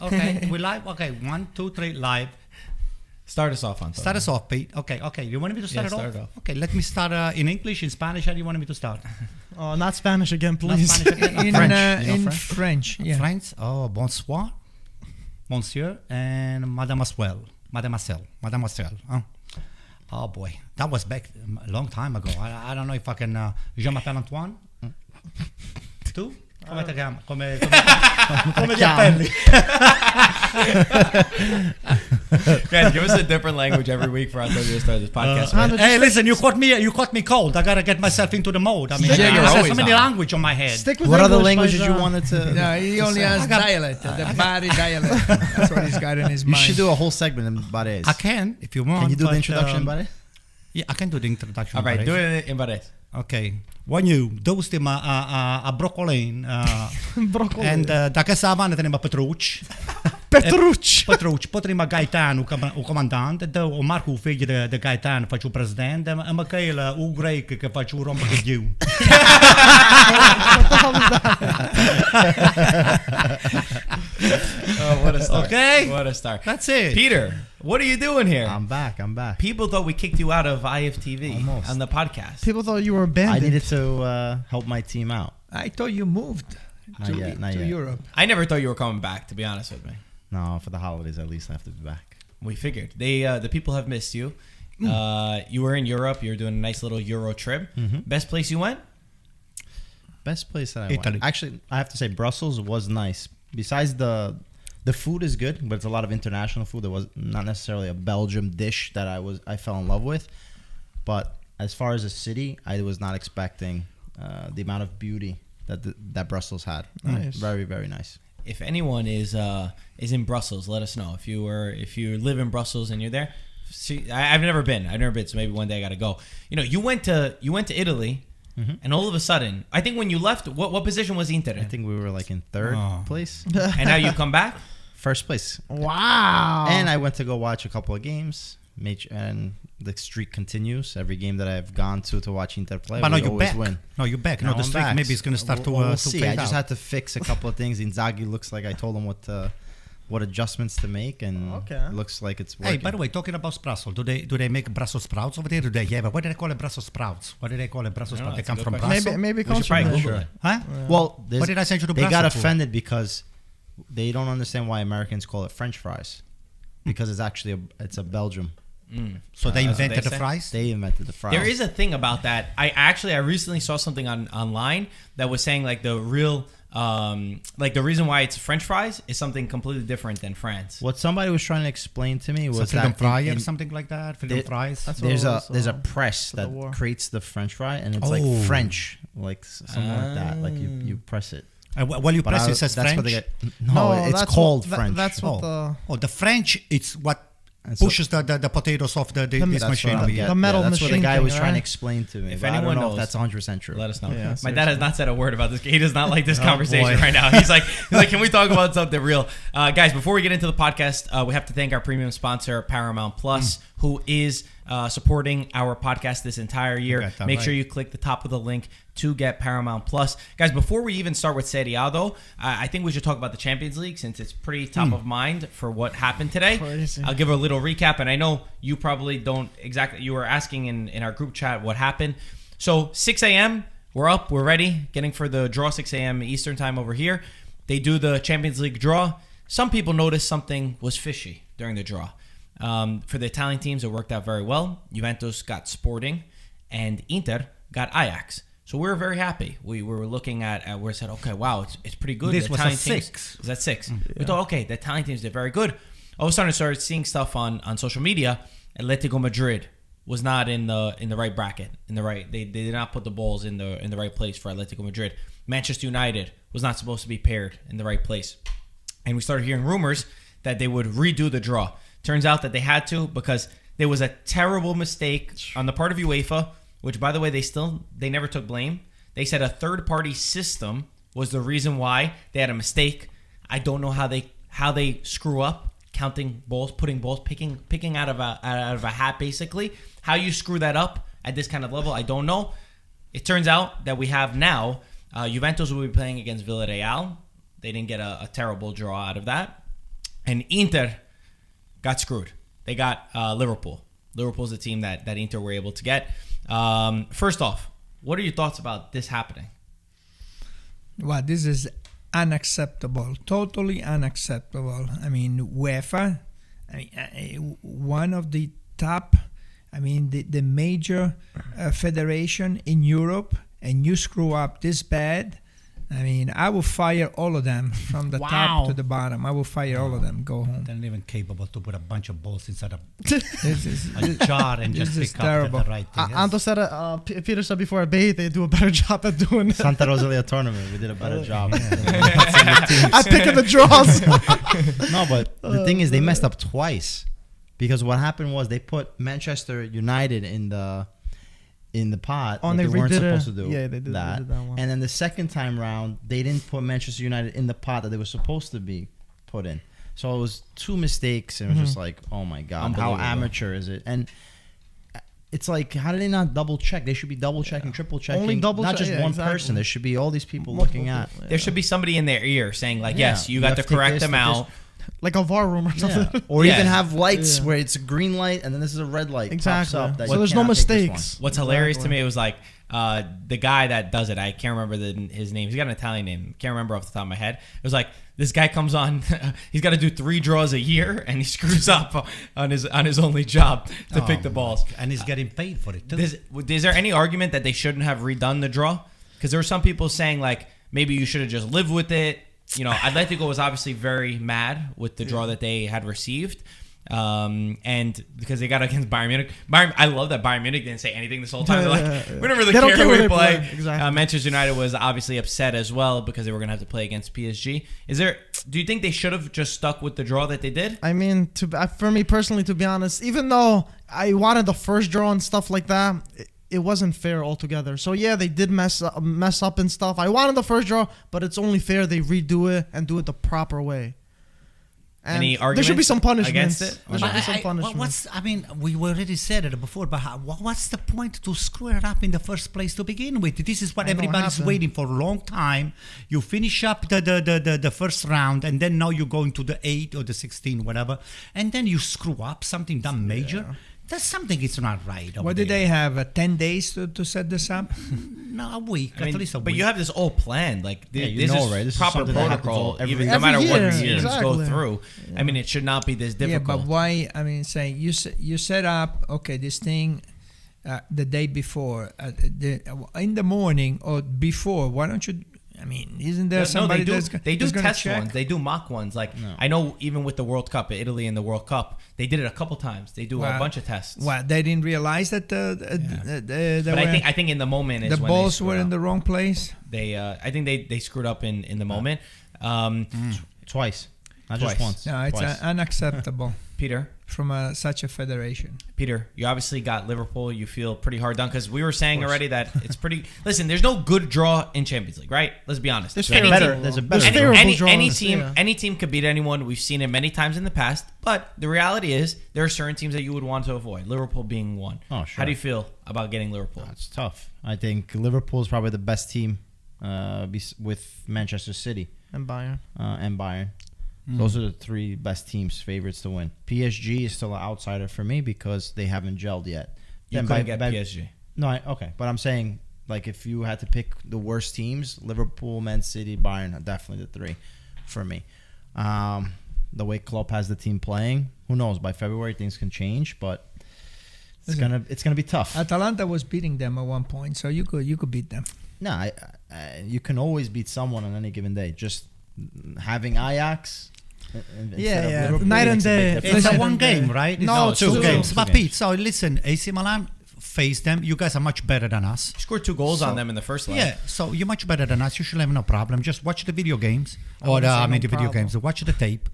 Okay, we live. Okay, 1, 2, 3, live. Start us off, Antonio. Start us off, Pete. Okay. You want me to start it start off? off. Okay, let me start in English, in Spanish. How do you want me to start? Oh, not Spanish again, please. Not Spanish again? in French. in French. Yeah. French. Oh, bonsoir, monsieur, and mademoiselle. Huh? Oh boy, that was back a long time ago. I don't know if I can. Je m'appelle Antoine. Tu? Come ti chiami? Come ti appelli? Guys, give us a different language every week for Antonio to start this podcast. Hey, listen, you caught me cold. I gotta get myself into the mode. I mean, there's so many language on my head. Stick with What other English, languages guys, you wanted to? No, he only has dialect, the Bari dialect. That's what he's got in his You mind. should do a whole segment in Bares. I can, if you want. Can you do the but, introduction in Bares? Yeah, I can do the introduction. All right, in do Barış. it in Bares. Okay. When you dosti a broccolin Broccoli. and da che savana tenema Petrucci. Petrucci. Potremmo Gaetano o comandante, o Marco figlio de Gaetano faccio il presidente, e Michele o greco che faccio un rombo di giù. Oh, what a start. Okay. What a start. That's it. Peter, what are you doing here? I'm back. People thought we kicked you out of IFTV Almost. on the podcast. People thought you were I abandoned. needed to help my team out. I thought you moved Not yet. Europe. I never thought you were coming back, to be honest with me. No, for the holidays at least I have to be back. We figured. The people have missed you. You were in Europe. You were doing a nice little Euro trip. Best place you went? Best place that I Italy. went. Actually, I have to say Brussels was nice. Besides the food is good, but it's a lot of international food. There was not necessarily a Belgium dish that I fell in love with. But as far as a city, I was not expecting the amount of beauty that Brussels had. Nice. Very, very nice. If anyone is in Brussels, let us know. If you live in Brussels and you're there, see, I've never been, so maybe one day I got to go. You know, you went to Italy, and all of a sudden, I think when you left, what position was Inter in? I think we were like in third place. And now you come back. First place. Wow. And I went to go watch a couple of games. And the streak continues. Every game that I've gone to watch Inter play, But we no, you're always back. win. No, you're back. No, Now the I'm streak back. maybe it's going to start We'll to see. fade I just out. had to fix a couple of things. Inzaghi looks like I told him what adjustments to make, and it looks like it's working. Hey, by the way, talking about Brussels, do they make Brussels sprouts over there? Do they have? What do they call it? Brussels sprouts? What do they call it? Brussels sprouts? They that's come a from good Brussels. Maybe it We comes should probably from Google there. it. Huh? Well, What did I send you to they Brussels got for? offended because they don't understand why Americans call it French fries, because it's actually it's a Belgium. So they That's what invented they the say? fries? They invented the fries. There is a thing about that. I recently saw something online that was saying like the real like the reason why it's French fries is something completely different than France. What somebody was trying to explain to me So was freedom that fry in- or something like that? Freedom They- fries? That's what it there's a was, press that war. creates the French fry, and it's Oh. like French, like something like that. Like you press it. Well, you But press it says that's French? what they get. No, it's that's called what, French. That's what the French, it's what And so- pushes the potatoes off this That's what machine I'm over getting. here. The metal That's what the machine guy thing, was trying to right? explain to me. If but I anyone don't know knows, if that's 100% true. Let us know. Yeah, My dad has not said a word about this. He does not like this Oh, conversation boy. right now. He's like, can we talk about something real? Guys, before we get into the podcast, we have to thank our premium sponsor, Paramount Plus, who is supporting our podcast this entire year. got that Make sure right. you click the top of the link to get Paramount Plus. Guys, before we even start with Serie A, though, I think we should talk about the Champions League since it's pretty top of mind for what happened today. Crazy. I'll give a little recap, and I know you probably don't exactly. You were asking in our group chat what happened. So 6 a.m., we're up, we're ready, getting for the draw 6 a.m. Eastern time over here. They do the Champions League draw. Some people noticed something was fishy during the draw. For the Italian teams, it worked out very well. Juventus got Sporting, and Inter got Ajax. So we were very happy. We were looking at we said, okay, wow, it's pretty good. This The was a Italian 6. Teams, is that 6? We thought, okay, the Italian teams did very good. All of a sudden, I started seeing stuff on social media. Atletico Madrid was not in the right bracket, They did not put the balls in the right place for Atletico Madrid. Manchester United was not supposed to be paired in the right place, and we started hearing rumors that they would redo the draw. Turns out that they had to because there was a terrible mistake on the part of UEFA, which, by the way, they never took blame. They said a third-party system was the reason why they had a mistake. I don't know how they screw up counting balls, putting balls, picking out of a hat, basically. How you screw that up at this kind of level, I don't know. It turns out that we have now Juventus will be playing against Villarreal. They didn't get a terrible draw out of that. And Inter got screwed. They got Liverpool. Liverpool's the team that Inter were able to get. First off, what are your thoughts about this happening? Well, this is unacceptable. Totally unacceptable. I mean, UEFA, one of the top, the major federation in Europe, and you screw up this bad. I will fire all of them from the top to the bottom. I will fire all of them. Go home. They're not even capable to put a bunch of balls inside a This is jar and just pick terrible. up the right thing. Anto said, Peter said before, they do a better job at doing it. Santa Rosalia tournament, we did a better job. I pick the draws. No, but the thing is, they messed up twice, because what happened was they put Manchester United in the pot. Oh, and they they weren't redid supposed it. to do Yeah, they did that. that one. And then the second time round, they didn't put Manchester United in the pot that they were supposed to be put in. So it was two mistakes, and it was just like, oh my god, how Unbelievable. amateur is it? And it's like, how do they not double check? They should be double checking, triple checking. Only double not check, just yeah, one exactly. person. There should be all these people Multiple looking at. people, There should be somebody in their ear saying, like, Yeah, yes, you you got have to to take correct this, them take this. out. Like a VAR room or something. Yeah. Or Yeah. even have lights Yeah. where it's a green light and then this is a red light. Exactly. Pops up that So you there's no cannot take this mistakes. What's hilarious to me, it was like the guy that does it, I can't remember his name. He's got an Italian name. Can't remember off the top of my head. It was like, this guy comes on, he's got to do 3 draws a year, and he screws up on his only job to pick the balls. And he's getting paid for it too. Is there any argument that they shouldn't have redone the draw? Because there were some people saying, like, maybe you should have just lived with it. You know, Atletico was obviously very mad with the draw that they had received. And because they got against Bayern Munich. I love that Bayern Munich didn't say anything this whole time. They're like, we don't really They don't care care who who we they play. play. Exactly. Manchester United was obviously upset as well because they were going to have to play against PSG. Do you think they should have just stuck with the draw that they did? For me personally, to be honest, even though I wanted the first draw and stuff like that, it wasn't fair altogether. So yeah, they did mess up and stuff. I wanted the first draw, but it's only fair they redo it and do it the proper way. And Any there should be arguments some punishments. against it? There should be some punishments. We already said it before, but what's the point to screw it up in the first place to begin with? This is what I know everybody's happened. waiting for a long time. You finish up the first round, and then now you're going to the 8 or the 16, whatever, and then you screw up something done major. There's something it's not right. What did they have? 10 days to set this up? No, a week, I mean, at least a but week. you have this all planned. Like, Yeah, you this know, is right? This is proper something that happens protocol, every even year. no matter Every what year, teams go exactly. through. I mean, it should not be this Yeah, difficult. but why? Saying you set up this thing the day before, in the morning or before. Why don't you? Isn't there somebody they do that's gonna test check? ones. They do mock ones. Like, No. I know even with the World Cup, Italy in the World Cup, they did it a couple times. They do a bunch of tests. What, they didn't realize that But I think in the moment is the when balls they were screwed in the up. wrong place. I think they screwed up in the moment. Twice. Not just Twice. once. No, it's Twice. unacceptable Peter, from such a federation. you obviously got Liverpool. You feel pretty hard done because we were saying already that it's pretty. Listen, there's no good draw in Champions League, right? Let's be honest. There's Any favorable team- There's a draws. better There's draw. favorable any draws, team yeah. any team could beat anyone. We've seen it many times in the past, but the reality is there are certain teams that you would want to avoid. Liverpool being one. Oh, sure. How do you feel about getting Liverpool? It's tough. I think Liverpool is probably the best team with Manchester City And Bayern. and Bayern. Those are the 3 best teams, favorites to win. PSG is still an outsider for me because they haven't gelled yet. You Then couldn't by- get PSG. No, okay. But I'm saying, like, if you had to pick the worst teams, Liverpool, Man City, Bayern are definitely the 3 for me. The way Klopp has the team playing, who knows? By February, things can change, but it's gonna be tough. Atalanta was beating them at one point, so you could beat them. No, you can always beat someone on any given day. Just having Ajax. instead of yeah. Liverpool Night and makes a big day. difference. It's a Listen, one game, right? No, It's two two games. games. But Pete, so listen, AC Milan faced them. You guys are much better than us. You scored 2 goals on them in the first leg. Yeah, so you're much better than us. You should have no problem. Just watch the video games, the video problem. games. Watch the tape,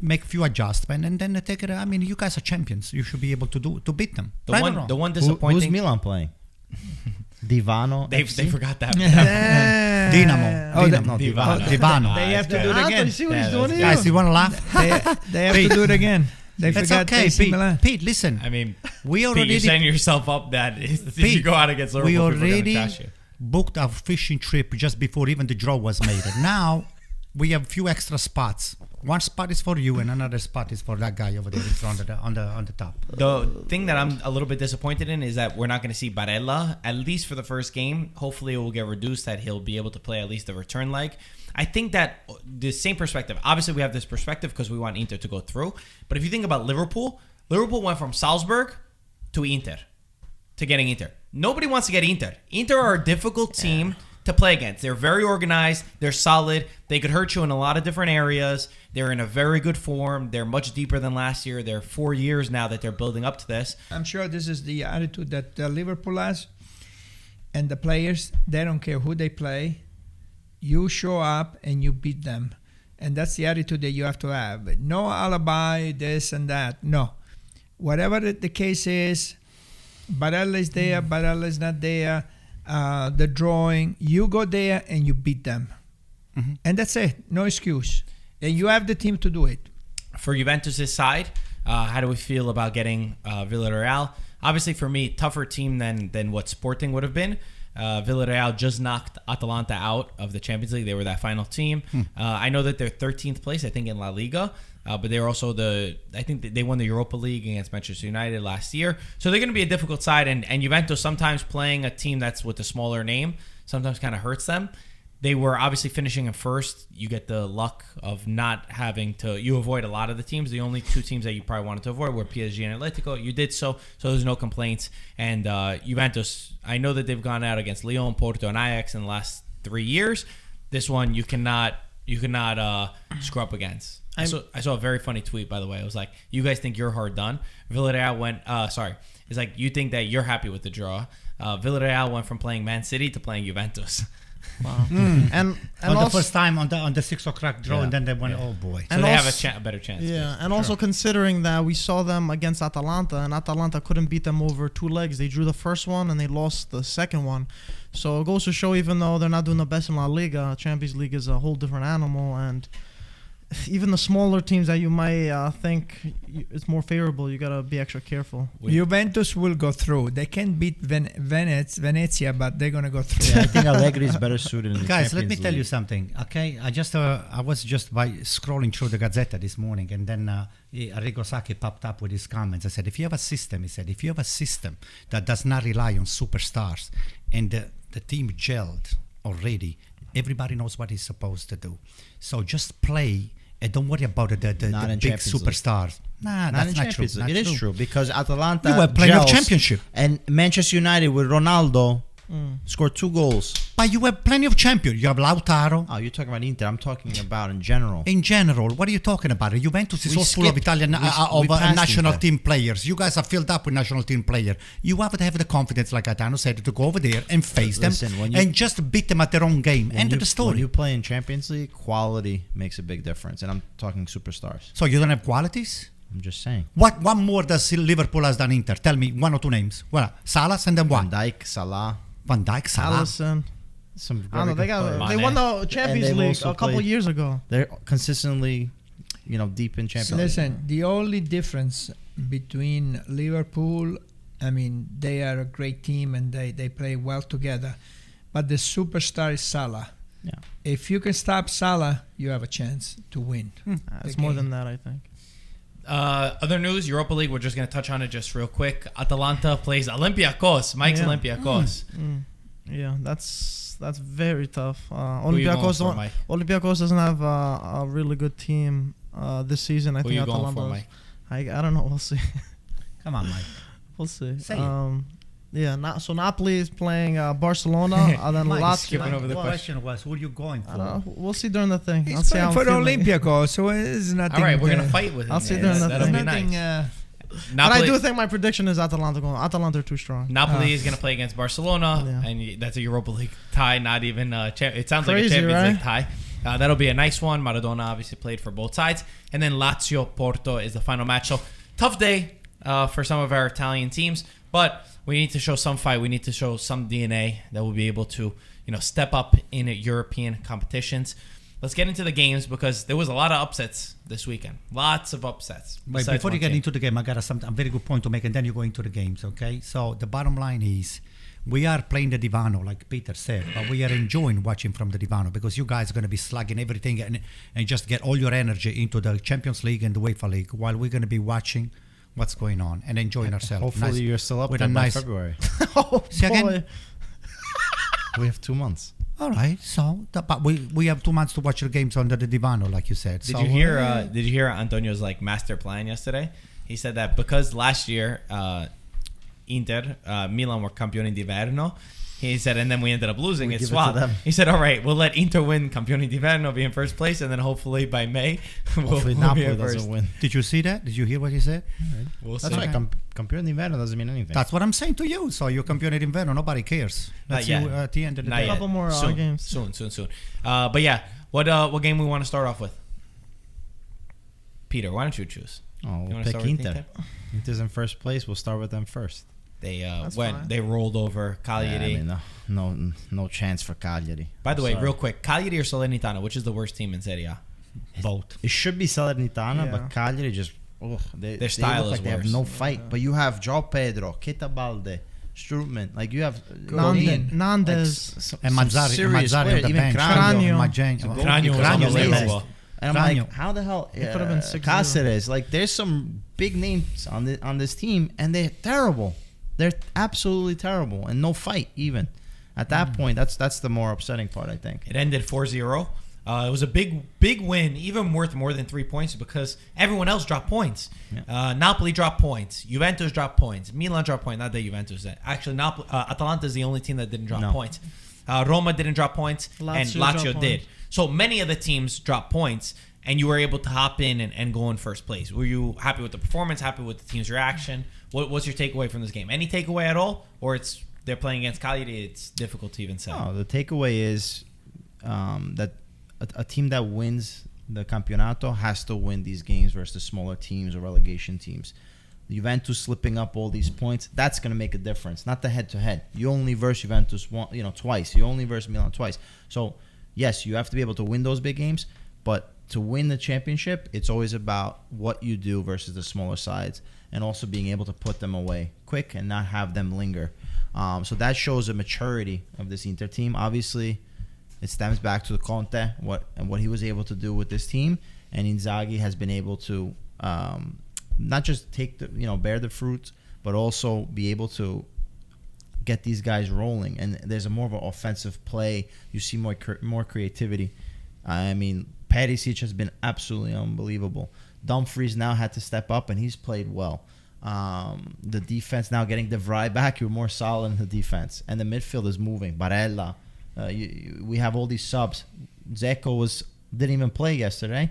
make a few adjustments, and then take it. I mean, you guys are champions. You should be able to beat them. The Right or one wrong? the one Who's disappointing. Milan playing? Divano. They FC? forgot that. Dynamo. Oh, Divano. They have to do it Anto, again. you see what he's Yeah, doing here? Guys, you want to laugh? They have to do it again. They It's forgot okay, AC Pete. Milan. Pete, listen. I mean, We Pete, already you're setting yourself up that if you go out against Liverpool, we people are gonna already trash you. booked our fishing trip just before even the draw was made. And now we have a few extra spots One spot is for you, and another spot is for that guy over there in front of on the top. The thing that I'm a little bit disappointed in is that we're not going to see Barella, at least for the first game. Hopefully it will get reduced, that he'll be able to play at least the return leg. I think that the same perspective, obviously we have this perspective because we want Inter to go through. But if you think about Liverpool went from Salzburg to Inter, to getting Inter. Nobody wants to get Inter. Inter are a difficult team to play against. They're very organized. They're solid. They could hurt you in a lot of different areas. They're in a very good form. They're much deeper than last year. They're 4 years now that they're building up to this. I'm sure this is the attitude that Liverpool has. And the players, they don't care who they play. You show up and you beat them. And that's the attitude that you have to have. No alibi, this and that. No. Whatever the case is, Barella is there, Barella is not there. The drawing, you go there and you beat them. Mm-hmm. And that's it. No excuse. And you have the team to do it. For Juventus' side, how do we feel about getting Villarreal? Obviously, for me, tougher team than what Sporting would have been. Villarreal just knocked Atalanta out of the Champions League. They were that final team. I know that they're 13th place, I think, in La Liga. But they were also I think they won the Europa League against Manchester United last year. So they're going to be a difficult side. And Juventus sometimes playing a team that's with a smaller name sometimes kind of hurts them. They were obviously finishing in first. You get the luck of not having to... You avoid a lot of the teams. The only two teams that you probably wanted to avoid were PSG and Atletico. You did so there's no complaints. And Juventus, I know that they've gone out against Lyon, Porto, and Ajax in the last 3 years. This one you cannot screw up against. I saw a very funny tweet, by the way. It was like, you guys think you're hard done? Villarreal went... It's like, you think that you're happy with the draw. Villarreal went from playing Man City to playing Juventus. Wow. And on the first time on the 6 o'clock draw, and then they went, oh boy. So they have a better chance. Yeah, and also considering that we saw them against Atalanta, and Atalanta couldn't beat them over 2 legs. They drew the first one, and they lost the second one. So it goes to show, even though they're not doing the best in La Liga, Champions League is a whole different animal, and even the smaller teams that you might think it's more favorable, you gotta be extra careful. Juventus will go through. They can beat Venezia, but they're gonna go through. Yeah, I think Allegri is better suited in the Guys, Champions let me tell you League. something, okay? I was just by scrolling through the Gazzetta this morning, and then Arrigo Sacchi popped up with his comments. I said, if you have a system that does not rely on superstars, and the team gelled already, everybody knows what he's supposed to do. So just play. And don't worry about the big superstars. Nah, that's not true. It is true because Atalanta you were playing of gels, championship. And Manchester United with Ronaldo scored 2 goals. But you have plenty of champions. You have Lautaro. Oh, you're talking about Inter. I'm talking about in general. In general, what are you talking about? Juventus is all full of Italian national team players. You guys are filled up with national team players. You have to have the confidence, like Gaetano said, to go over there and face them and just beat them at their own game. End of the story. When you play in Champions League, quality makes a big difference. And I'm talking superstars. So you don't have qualities? I'm just saying. What more does Liverpool has than Inter? Tell me 1 or 2 names. Well, Salah and then Van what? Dijk, Salah. Van Dijk, Salah. Alisson. Some I don't know. They won the Champions League a couple years ago. They're consistently, deep in Champions League. Listen, the only difference between Liverpool, I mean, they are a great team and they play well together. But the superstar is Salah. Yeah. If you can stop Salah, you have a chance to win. It's more than that, I think. Other news, Europa League, we're just going to touch on it just real quick. Atalanta plays Olympiacos. Mike's Olympiacos. Yeah, that's very tough. Who you going for, Mike? Olympiacos doesn't have a really good team this season. I Who think you going Atalanta. for, Mike? I don't know. We'll see. Come on, Mike. We'll see. Say it. Yeah, so Napoli is playing Barcelona, and then Mike, Lazio. skipping over the the question was, who are you going for? We'll see during the thing. I'll He's see how going I'm for feeling. Olympiacos, so it's nothing. All right, we're going to fight with him. I'll see man. during the That'll thing. be Nothing, nice. But I do think my prediction is Atalanta going. Atalanta are too strong. Napoli is going to play against Barcelona, Yeah. and that's a Europa League tie, not even it sounds Crazy, like a Champions right? League tie. That'll be a nice one. Maradona obviously played for both sides. And then Lazio-Porto is the final match. So tough day for some of our Italian teams, but we need to show some fight. We need to show some DNA that we'll be able to step up in European competitions. Let's get into the games because there was a lot of upsets this weekend. Lots of upsets. Wait, before you get into the game, I got a very good point to make, and then you go into the games, okay? So the bottom line is, we are playing the divano, like Peter said, but we are enjoying watching from the divano because you guys are going to be slugging everything and just get all your energy into the Champions League and the UEFA League while we're going to be watching what's going on and enjoying ourselves. Hopefully you're still up with there a by nice February. Oh, See again? boy. We have 2 months. All right, so but we have 2 months to watch the games under the divano, like you said. Did so, you hear? Did you hear Antonio's like master plan yesterday? He said that because last year Inter, Milan were campioni d'inverno. He said, and then we ended up losing. It's give it to swapped. them. He said, all right, we'll let Inter win campioni d'inverno, be in first place, and then hopefully by May Hopefully we'll be Napoli in doesn't first. win. Did you see that? Did you hear what he said? We'll That's see. right. Campione d'inverno doesn't mean anything. That's what I'm saying to you. So you're campione d'inverno. Nobody cares. Not That's yet. you at the end of the Not day. yet. Couple more soon, games. Soon. But yeah, what game we want to start off with? Peter, why don't you choose? Oh, You we'll wanna pick start with Inter. Inter's in first place. We'll start with them first. They That's went. fine. They rolled over Cagliari. I mean, no chance for Cagliari. By the way, Sorry. real quick, Cagliari or Salernitana, which is the worst team in Serie A? Both. It should be Salernitana, Yeah. but Cagliari just Their style look is like they have worse. no fight. But you have Joao Pedro, Keita Balde, Strootman. Like you have Nandes. And Mazzari, serious Mazzari on players, the even bench. Cranio. Cranio was on the Cranio, Liverpool. yes. And I'm Cranio. like, how the hell It could have been 6-0. Cáceres? Like, there's some big names on this team, and they're terrible. They're absolutely terrible, and no fight even. At that point, that's the more upsetting part, I think. It ended 4-0. It was a big win, even worth more than 3 points because everyone else dropped points. Yeah. Napoli dropped points. Juventus dropped points. Milan dropped points. Not that Juventus did. Actually, Atalanta is the only team that didn't drop No. points. Roma didn't drop points, and Lazio Lazio dropped did. points. So many of the teams dropped points, and you were able to hop in and go in first place. Were you happy with the performance? Happy with the team's reaction? What's your takeaway from this game? Any takeaway at all? Or they're playing against Cagliari? It's difficult to even say. No, the takeaway is that a team that wins the Campionato has to win these games versus the smaller teams or relegation teams. Juventus slipping up all these points, that's going to make a difference. Not the head-to-head. You only verse Juventus twice. You only verse Milan twice. So, yes, you have to be able to win those big games, but to win the championship, it's always about what you do versus the smaller sides and also being able to put them away quick and not have them linger. So that shows a maturity of this Inter team. Obviously, it stems back to the Conte, what he was able to do with this team, and Inzaghi has been able to not just bear the fruit, but also be able to get these guys rolling. And there's a more of an offensive play. You see more creativity. I mean, Perisic has been absolutely unbelievable. Dumfries now had to step up, and he's played well. The defense now getting De Vrij back, you're more solid in the defense. And the midfield is moving. Barella. We have all these subs. Dzeko didn't even play yesterday.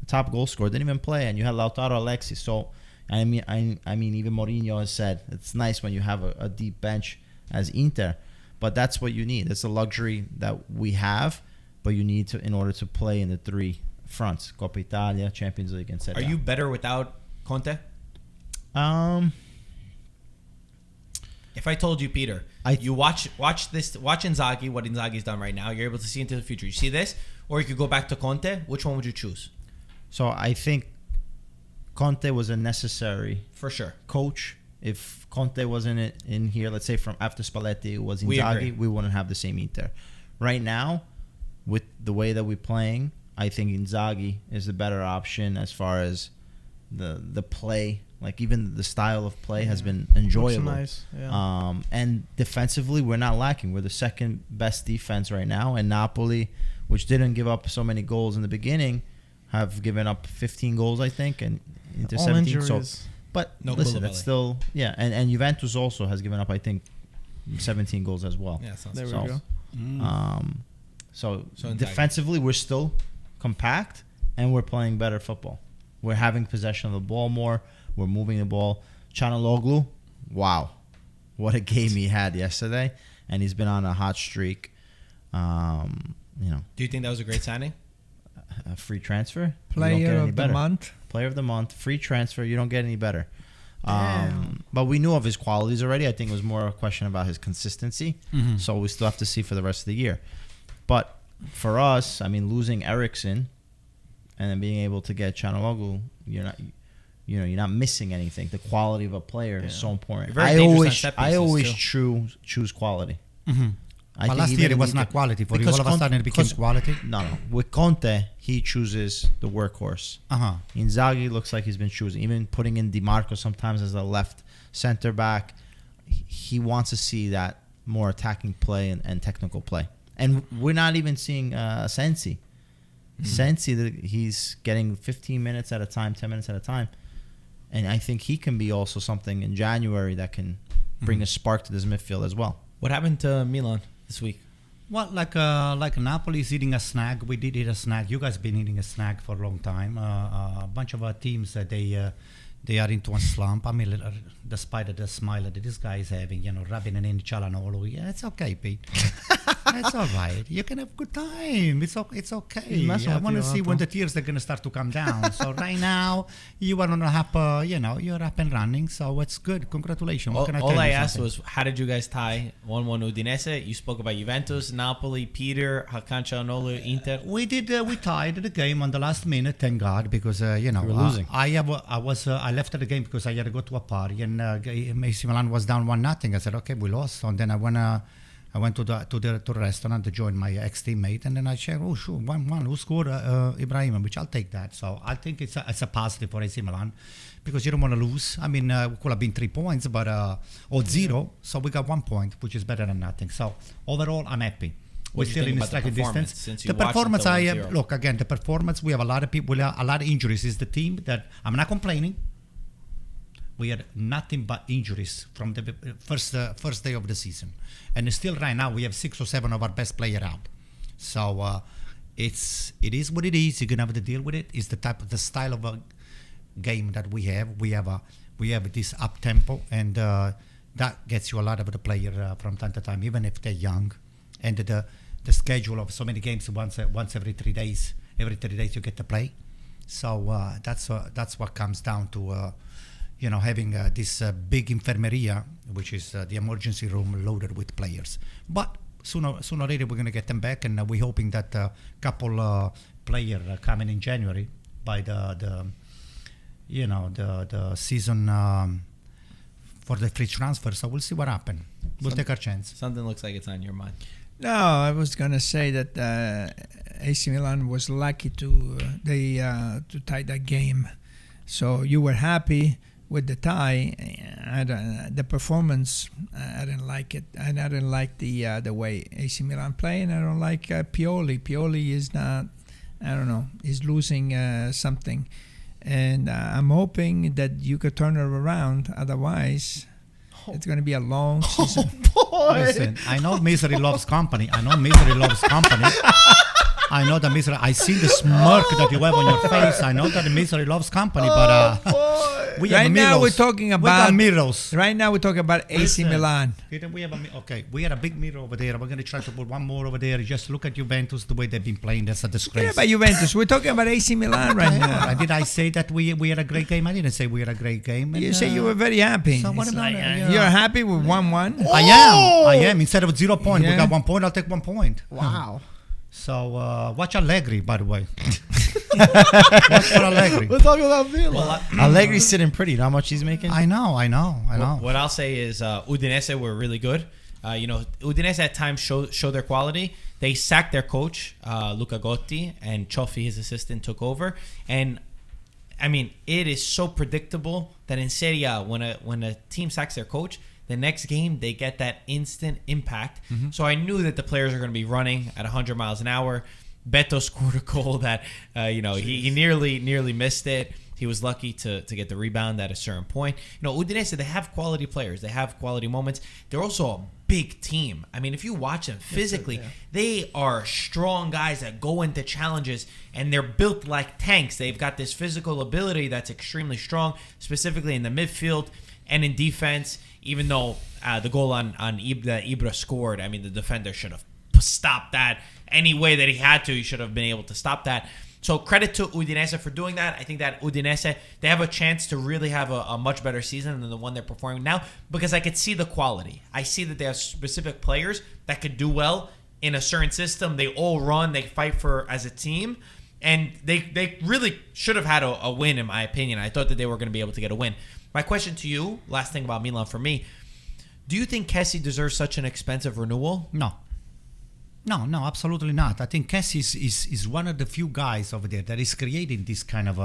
The top goal scorer didn't even play, and you had Lautaro Alexis. So, I mean, even Mourinho has said it's nice when you have a deep bench as Inter, but that's what you need. It's a luxury that we have, but you need to in order to play in the three fronts: Coppa Italia, Champions League, and Serie Are A. you better without Conte? If I told you, Peter, you watch Inzaghi, what Inzaghi's done right now, you're able to see into the future. You see this, or you could go back to Conte. Which one would you choose? So I think Conte was a necessary For sure. coach. If Conte wasn't in here, let's say from after Spalletti, it was We Inzaghi, agree. we wouldn't have the same Inter. Right now, with the way that we're playing, I think Inzaghi is the better option as far as the play. Like even the style of play has been enjoyable. Looks nice. Yeah. And defensively, we're not lacking. We're the second best defense right now. And Napoli, which didn't give up so many goals in the beginning, have given up 15 goals, I think, and into All 17. injuries. So, but No listen, Koulibaly. that's still and Juventus also has given up, I think, 17 goals as well. Yeah, sounds There we So, go. So Inzaghi. defensively, we're still compact and we're playing better football. We're having possession of the ball more. We're moving the ball. Calhanoglu, wow, what a game he had yesterday, and he's been on a hot streak. Do you think that was a great signing? A free transfer. You don't Player get any of the better. month. Player of the month, free transfer. You don't get any better. Damn. But we knew of his qualities already. I think it was more a question about his consistency. Mm-hmm. So we still have to see for the rest of the year. But for us, I mean, losing Eriksson and then being able to get Calhanoglu, you're not missing anything. The quality of a player is so important. You're very dangerous on set I pieces, always too. choose quality. But I think last even year it if was you not can- quality for you. because All of a sudden it became because- quality. No. With Conte, he chooses the workhorse. Uh-huh. Inzaghi looks like he's been choosing. Even putting in DiMarco sometimes as a left center back, he wants to see that more attacking play and technical play. And we're not even seeing Sensi. Sensi, he's getting 15 minutes at a time, 10 minutes at a time. And I think he can be also something in January that can bring a spark to this midfield as well. What happened to Milan this week? Well, like Napoli is eating a snack. We did eat a snack. You guys been eating a snack for a long time. A bunch of our teams they are into a slump. I mean, despite the smile that this guy is having, rubbing it in Calhanoglu. Yeah, it's okay, Pete. It's all right. You can have a good time. It's okay. He's messing I with want to you, see Otto. when the tears are going to start to come down. So right now, you are on a you're up and running. So it's good. Congratulations. What can I tell All you I asked something? was, how did you guys tie 1-1 Udinese? You spoke about Juventus, Napoli, Peter, Hakan Calhanoglu, Inter. We did. We tied the game on the last minute. Thank God, because were losing. I left the game because I had to go to a party, and AC Milan was down 1-0. I said, okay, we lost. And then I went to the restaurant to join my ex-teammate, and then I said, oh, sure, 1-1. Who scored? Ibrahimovic. I'll take that. So I think it's a positive for AC Milan because you don't want to lose. I mean, it could have been 3 points, but or 0. So we got 1 point, which is better than nothing. So overall, I'm happy. We're What do you still think in about the striking performance distance. since you The watched performance, until 1-0? look again. The performance, we have a lot of people, a lot of injuries. Is the team that I'm not complaining. We had nothing but injuries from the first day of the season, and still right now we have 6 or 7 of our best players out. So it is what it is. You're gonna have to deal with it. It's the style of a game that we have. We have this up tempo, and that gets you a lot of the player from time to time, even if they're young. And the schedule of so many games once every 3 days. Every 3 days you get to play. So that's what comes down to. Having this big infermeria, which is the emergency room loaded with players. But sooner or later we're going to get them back, and we're hoping that a couple players coming in January by the season for the free transfer. So we'll see what happens. We'll take our chance. Something looks like it's on your mind. No, I was gonna say that AC Milan was lucky to tie that game. So you were happy with the tie. The performance, I didn't like it, and I didn't like the way AC Milan play, and I don't like Pioli. Pioli is not, I don't know, he's losing something, and I'm hoping that you could turn it around. Otherwise, it's going to be a long season. Listen, I know misery loves company. I know the misery. I see the smirk that you have on your face. I know that the misery loves company, but we have Right now mirrors. we're talking about we got mirrors. Right now we're talking about AC Listen, Milan. We have we had a big mirror over there. We're going to try to put one more over there. Just look at Juventus, the way they've been playing. That's a disgrace. Yeah, about Juventus. We're talking about AC Milan right now. Did I say that we had a great game? I didn't say we had a great game. You And, say you were very happy. so what It's about like, it? you're happy with 1-1? I am. Instead of 0 point, we Yeah. got 1 point. I'll take 1 point. Wow. So watch Allegri, by the way. Watch for Allegri. We're talking about Villa. Allegri's sitting pretty. You know how much he's making? I know. What I'll say is Udinese were really good. Udinese at times show their quality. They sacked their coach, Luca Gotti, and Cioffi, his assistant, took over. And I mean, it is so predictable that in Serie A, when a team sacks their coach, the next game they get that instant impact. So I knew that the players are going to be running at 100 miles an hour. Beto scored a goal that he nearly missed it. He was lucky to get the rebound at a certain point. Udinese, they have quality players. They have quality moments. They're also a big team. I mean, if you watch them physically, they are strong guys that go into challenges, and they're built like tanks. They've got this physical ability that's extremely strong, specifically in the midfield and in defense. Even though the goal on Ibra scored, I mean, the defender should have stopped that any way that he had to. He should have been able to stop that. So credit to Udinese for doing that. I think that Udinese, they have a chance to really have a much better season than the one they're performing now, because I could see the quality. I see that they have specific players that could do well in a certain system. They all run, they fight for as a team, And they really should have had a win, in my opinion. I thought that they were going to be able to get a win. My question to you, last thing about Milan for me, do you think Kessie deserves such an expensive renewal? No, absolutely not. I think Kessie is one of the few guys over there that is creating this kind of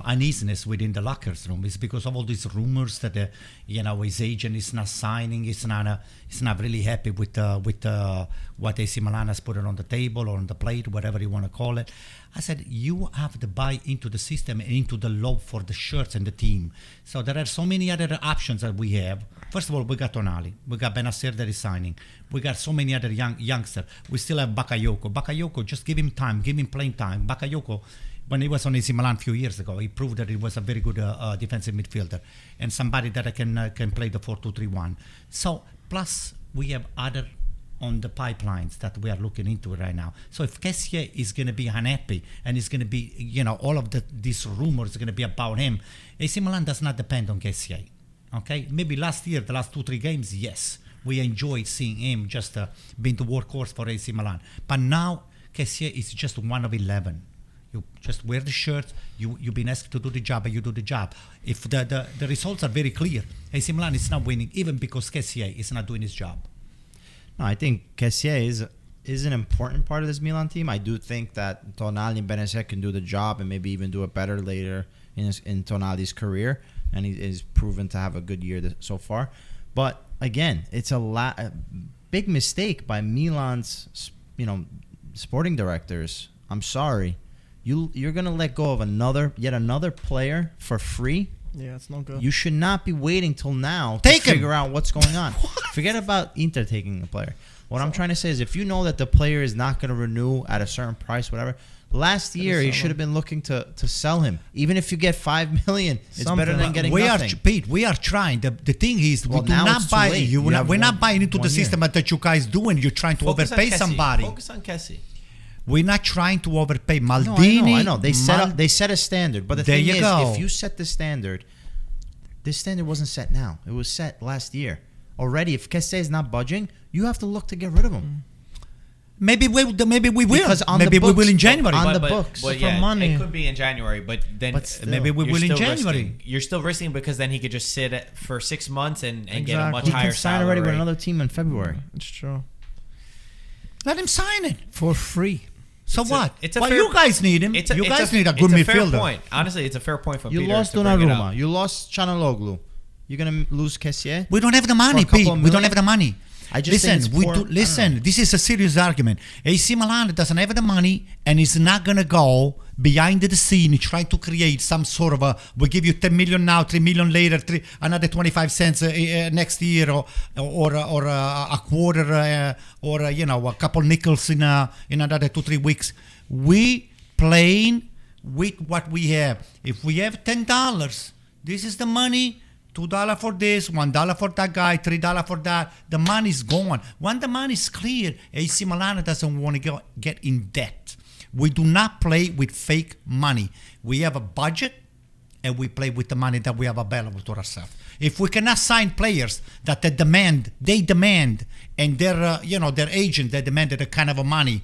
uneasiness within the locker room. It's because of all these rumors that his agent is not signing. He's not really happy with what AC Milan has put on the table or on the plate, whatever you want to call it. I said you have to buy into the system and into the love for the shirts and the team. So there are so many other options that we have. First of all, we got Tonali. We got Benacer that is signing. We got so many other youngsters. We still have Bakayoko. Bakayoko, just give him time. Give him playing time. Bakayoko, when he was on AC Milan a few years ago, he proved that he was a very good defensive midfielder and somebody that can play the 4-2-3-1. So, plus, we have other on the pipelines that we are looking into right now. So if Kessie is going to be unhappy and it's going to be, all of these rumors are going to be about him, AC Milan does not depend on Kessie. Okay, maybe last year, the last 2-3 games, yes, we enjoyed seeing him just being the workhorse for AC Milan. But now, Kessie is just one of 11. You just wear the shirt. You've been asked to do the job, and you do the job. If the results are very clear, AC Milan is not winning, even because Kessie is not doing his job. No, I think Kessie is an important part of this Milan team. I do think that Tonali and Benacer can do the job and maybe even do it better later in Tonali's career. And he is proven to have a good year so far. But again, it's a big mistake by Milan's, sporting directors. I'm sorry, you're gonna let go of yet another player for free. Yeah, it's not good. You should not be waiting till now to figure out what's going on. Forget about Inter taking a player. What I'm trying to say is, if you know that the player is not going to renew at a certain price, whatever. Last year, you should have been looking to sell him. Even if you get $5 million, it's better than getting nothing. Pete, we are trying. The thing is, we do not buy. We're not buying into the system that you guys do, and you're trying to overpay somebody. Focus on Kessie. We're not trying to overpay. Maldini. I know. They set a standard, but the thing is, if you set the standard, this standard wasn't set now. It was set last year. Already, if Kessie is not budging, you have to look to get rid of him. Maybe we will. Because Maybe we will in January. On the books. But for money. It could be in January, but then maybe we will in January. You're still risking because then he could just sit for 6 months and get a much He higher can sign salary already with rate. another team in February. It's true. Let him sign it. for free. So what? It's a well, fair- you guys need him. It's a, you it's guys a, need a good it's a fair midfielder. point. Honestly, it's a fair point from You Peter lost to bring it Donnarumma. up. You lost Calhanoglu. You're gonna lose Kessie. We don't have the money, For a couple Pete. of We don't million? have the money. I just think it's poor- I don't know. This is a serious argument. AC Milan doesn't have the money and is not gonna go behind the scene and try to create some sort of a. We give you 10 million now, 3 million later, another 25 cents next year, or a quarter, or a couple nickels in another 2-3 weeks. We playing with what we have. If we have $10, this is the money. $2 for this, $1 for that guy, $3 for that. The money's gone. When the money is clear, AC Milan doesn't want to get in debt. We do not play with fake money. We have a budget, and we play with the money that we have available to ourselves. If we cannot sign players that they demand, and their agent they demanded a kind of a money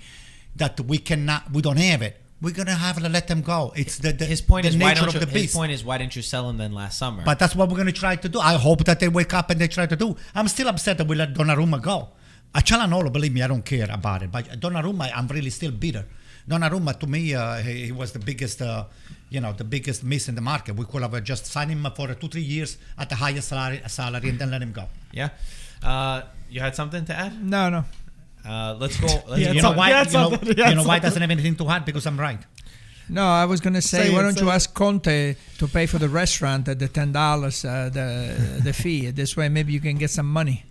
that we don't have it. We're gonna have to let them go. It's His point is why nature don't of the you? beast. His point is why didn't you sell him then last summer? But that's what we're going to try to do. I hope that they wake up and they try to do. I'm still upset that we let Donnarumma go. Calhanoglu, believe me, I don't care about it. But Donnarumma, I'm really still bitter. Donnarumma, to me, he was the biggest, the biggest miss in the market. We could have just signed him for 2-3 years at the highest salary and then let him go. Yeah. You had something to add? No. Let's go. Yeah, You know why? Yeah, something. You know why it doesn't have anything to add? Because I'm right. No, I was going to say, Say why it, don't say you it. ask Conte to pay for the restaurant at the $10, the fee. This way, maybe you can get some money.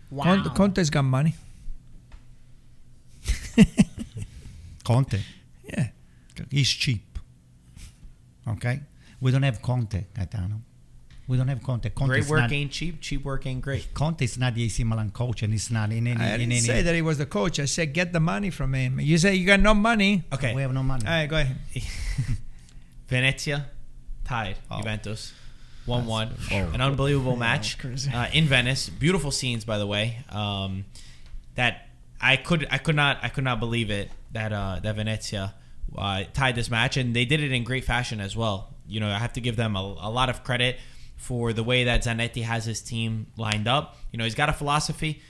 Wow. Conte's got money. Conte. Yeah. He's cheap. Okay? We don't have Conte, Gaetano. We don't have Conte. Great work ain't cheap. Cheap work ain't great. Conte is not the AC Milan coach, and he's not in any. I didn't say that he was the coach. I said get the money from him. You say you got no money. Okay. We have no money. All right, go ahead. Venezia tied Juventus 1-1. An unbelievable match crazy. in Venice. Beautiful scenes, by the way. That I could not believe it that Venezia tied this match, and they did it in great fashion as well. You know, I have to give them a lot of credit for the way that Zanetti has his team lined up. You know, he's got a philosophy.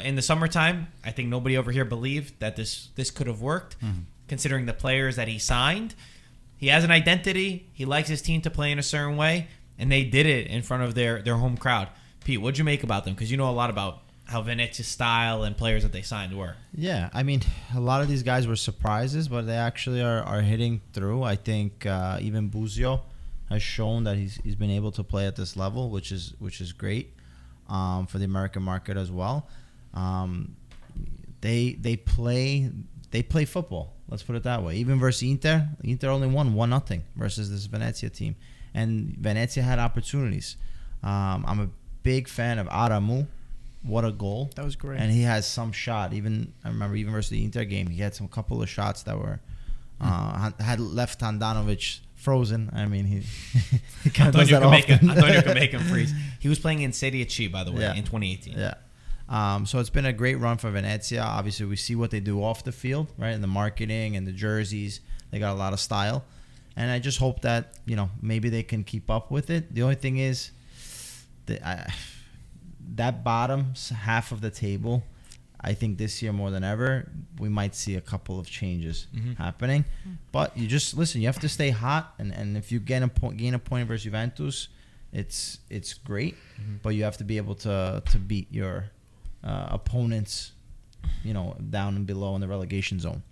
In the summertime, I think nobody over here believed that this could have worked, considering the players that he signed. He has an identity. He likes his team to play in a certain way, and they did it in front of their home crowd. Pete, what'd you make about them? Because you know a lot about how Venezia's style and players that they signed were. Yeah, I mean, a lot of these guys were surprises, but they actually are hitting through. I think even Buzio has shown that he's been able to play at this level, which is great for the American market as well. They play football. Let's put it that way. Even versus Inter only won 1-0 versus this Venezia team, and Venezia had opportunities. I'm a big fan of Aramu. What a goal! That was great. And he has some shot. I remember even versus the Inter game, he had some couple of shots that were had left Handanovic frozen. I mean, he kind of does that often. Antonio can make him freeze. He was playing in Serie by the way, in 2018. Yeah. So it's been a great run for Venezia. Obviously, we see what they do off the field, right? And the marketing and the jerseys, they got a lot of style. And I just hope that, you know, maybe they can keep up with it. The only thing is, that bottom half of the table, I think this year more than ever, we might see a couple of changes happening. But you just, listen, you have to stay hot. And if you gain a point versus Juventus, it's great. But you have to be able to beat your opponents, you know, down and below in the relegation zone.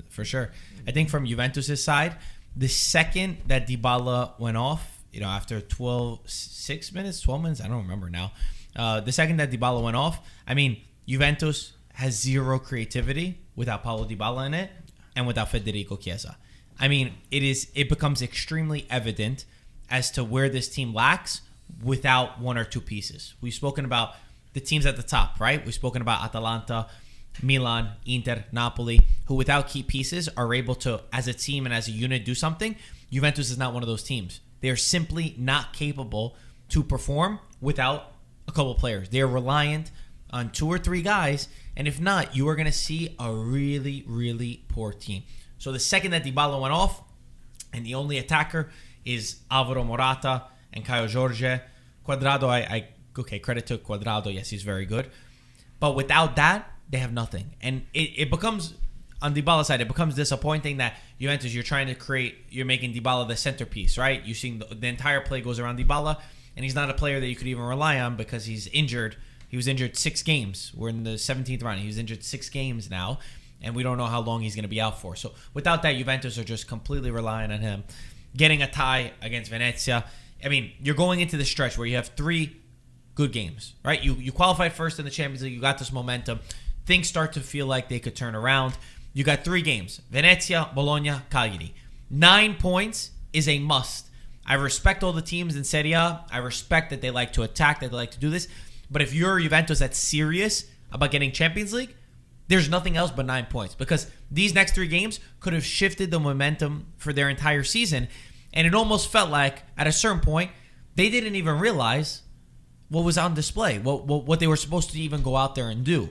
For sure. I think from Juventus' side, the second that Dybala went off, you know, after 12 minutes, I don't remember now. The second that Dybala went off, I mean, Juventus has zero creativity without Paulo Dybala in it and without Federico Chiesa. I mean, it becomes extremely evident as to where this team lacks without one or two pieces. We've spoken about the teams at the top, right? We've spoken about Atalanta, Milan, Inter, Napoli, who without key pieces are able to, as a team and as a unit, do something. Juventus is not one of those teams. They are simply not capable to perform without a couple players. They are reliant on two or three guys, and if not, you are going to see a really, really poor team. So the second that Dybala went off, and the only attacker is Alvaro Morata and Caio Jorge. Cuadrado, okay, credit to Cuadrado. Yes, he's very good. But without that, they have nothing. And it becomes, on Dybala's side, it becomes disappointing that Juventus, you're making Dybala the centerpiece, right? You're seeing the entire play goes around Dybala, and he's not a player that you could even rely on because he's injured. He was injured 6 games. We're in the 17th round. He was injured 6 games now, and we don't know how long he's going to be out for. So without that, Juventus are just completely relying on him. Getting a tie against Venezia. I mean, you're going into the stretch where you have 3 good games, right? You qualified first in the Champions League. You got this momentum. Things start to feel like they could turn around. You got 3 games. Venezia, Bologna, Cagliari. 9 points is a must. I respect all the teams in Serie A. I respect that they like to attack, that they like to do this. But if you're Juventus that's serious about getting Champions League, there's nothing else but 9 points. Because these next 3 games could have shifted the momentum for their entire season. And it almost felt like, at a certain point, they didn't even realize what was on display, what they were supposed to even go out there and do.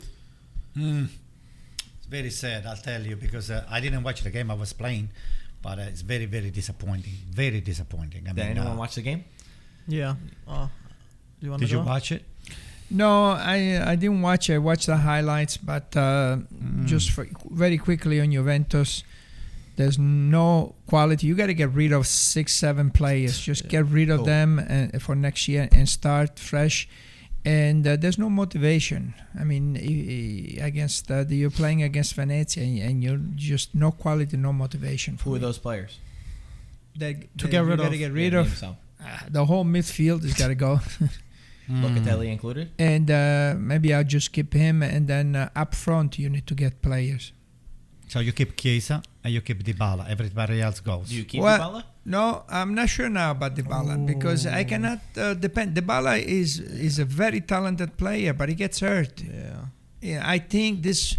It's very sad, I'll tell you, because I didn't watch the game. I was playing, but it's very, very disappointing. Very disappointing. Did anyone watch the game? Yeah. Did you watch it? No, I didn't watch it. I watched the highlights, but just very quickly on Juventus, there's no quality. You got to get rid of 6-7 players. Just get rid of them for next year and start fresh. And there's no motivation. I mean, you're playing against Venezia, and you're just no quality, no motivation. Who are those players? To get rid of the whole midfield has got to go. Locatelli included. And maybe I'll just keep him, and then up front you need to get players. So you keep Chiesa and you keep Dybala. Everybody else goes. Do you keep Dybala? No, I'm not sure now about Dybala because I cannot depend. Dybala is a very talented player, but he gets hurt. Yeah, I think this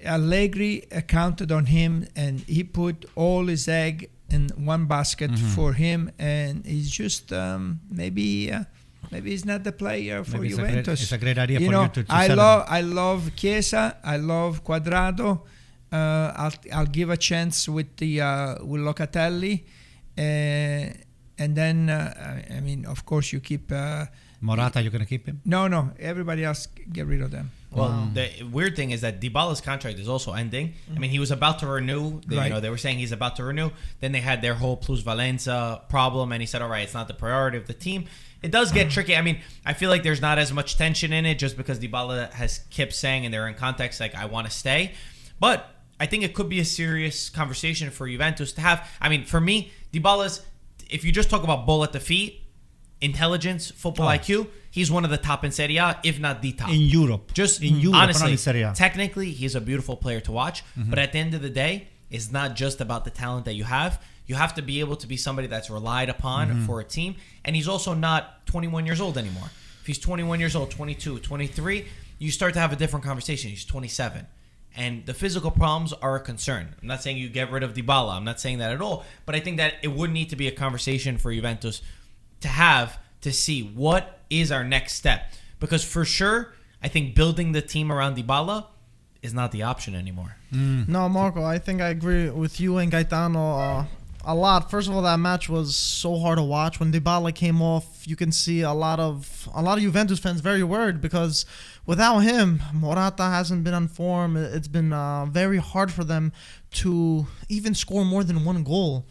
Allegri counted on him, and he put all his egg in one basket for him, and he's just maybe he's not the player for Juventus. It's a great idea for you to I love Chiesa. I love Cuadrado. I'll give a chance with Locatelli, and then I mean, of course, you keep. Morata, you're gonna keep him? No. Everybody else, get rid of them. Well, the weird thing is that Dybala's contract is also ending. I mean, he was about to renew. Right. They were saying he's about to renew. Then they had their whole plusvalenza problem, and he said, all right, it's not the priority of the team. It does get tricky. I mean, I feel like there's not as much tension in it just because Dybala has kept saying, and they're in context, like, I want to stay. But I think it could be a serious conversation for Juventus to have. I mean, for me, Dybala's, if you just talk about ball at the feet, intelligence, football IQ, he's one of the top in Serie A, if not the top. In Europe. Just in Europe, honestly, not in Serie A. technically, he's a beautiful player to watch. But at the end of the day, it's not just about the talent that you have. You have to be able to be somebody that's relied upon for a team. And he's also not 21 years old anymore. If he's 21 years old, 22, 23, you start to have a different conversation. He's 27. And the physical problems are a concern. I'm not saying you get rid of Dybala. I'm not saying that at all. But I think that it would need to be a conversation for Juventus to have to see what is our next step. Because for sure, I think building the team around Dybala is not the option anymore. No, Marco, I think I agree with you and Gaetano a lot. First of all, that match was so hard to watch. When Dybala came off, you can see a lot of Juventus fans very worried because without him, Morata hasn't been on form. It's been very hard for them to even score more than one goal.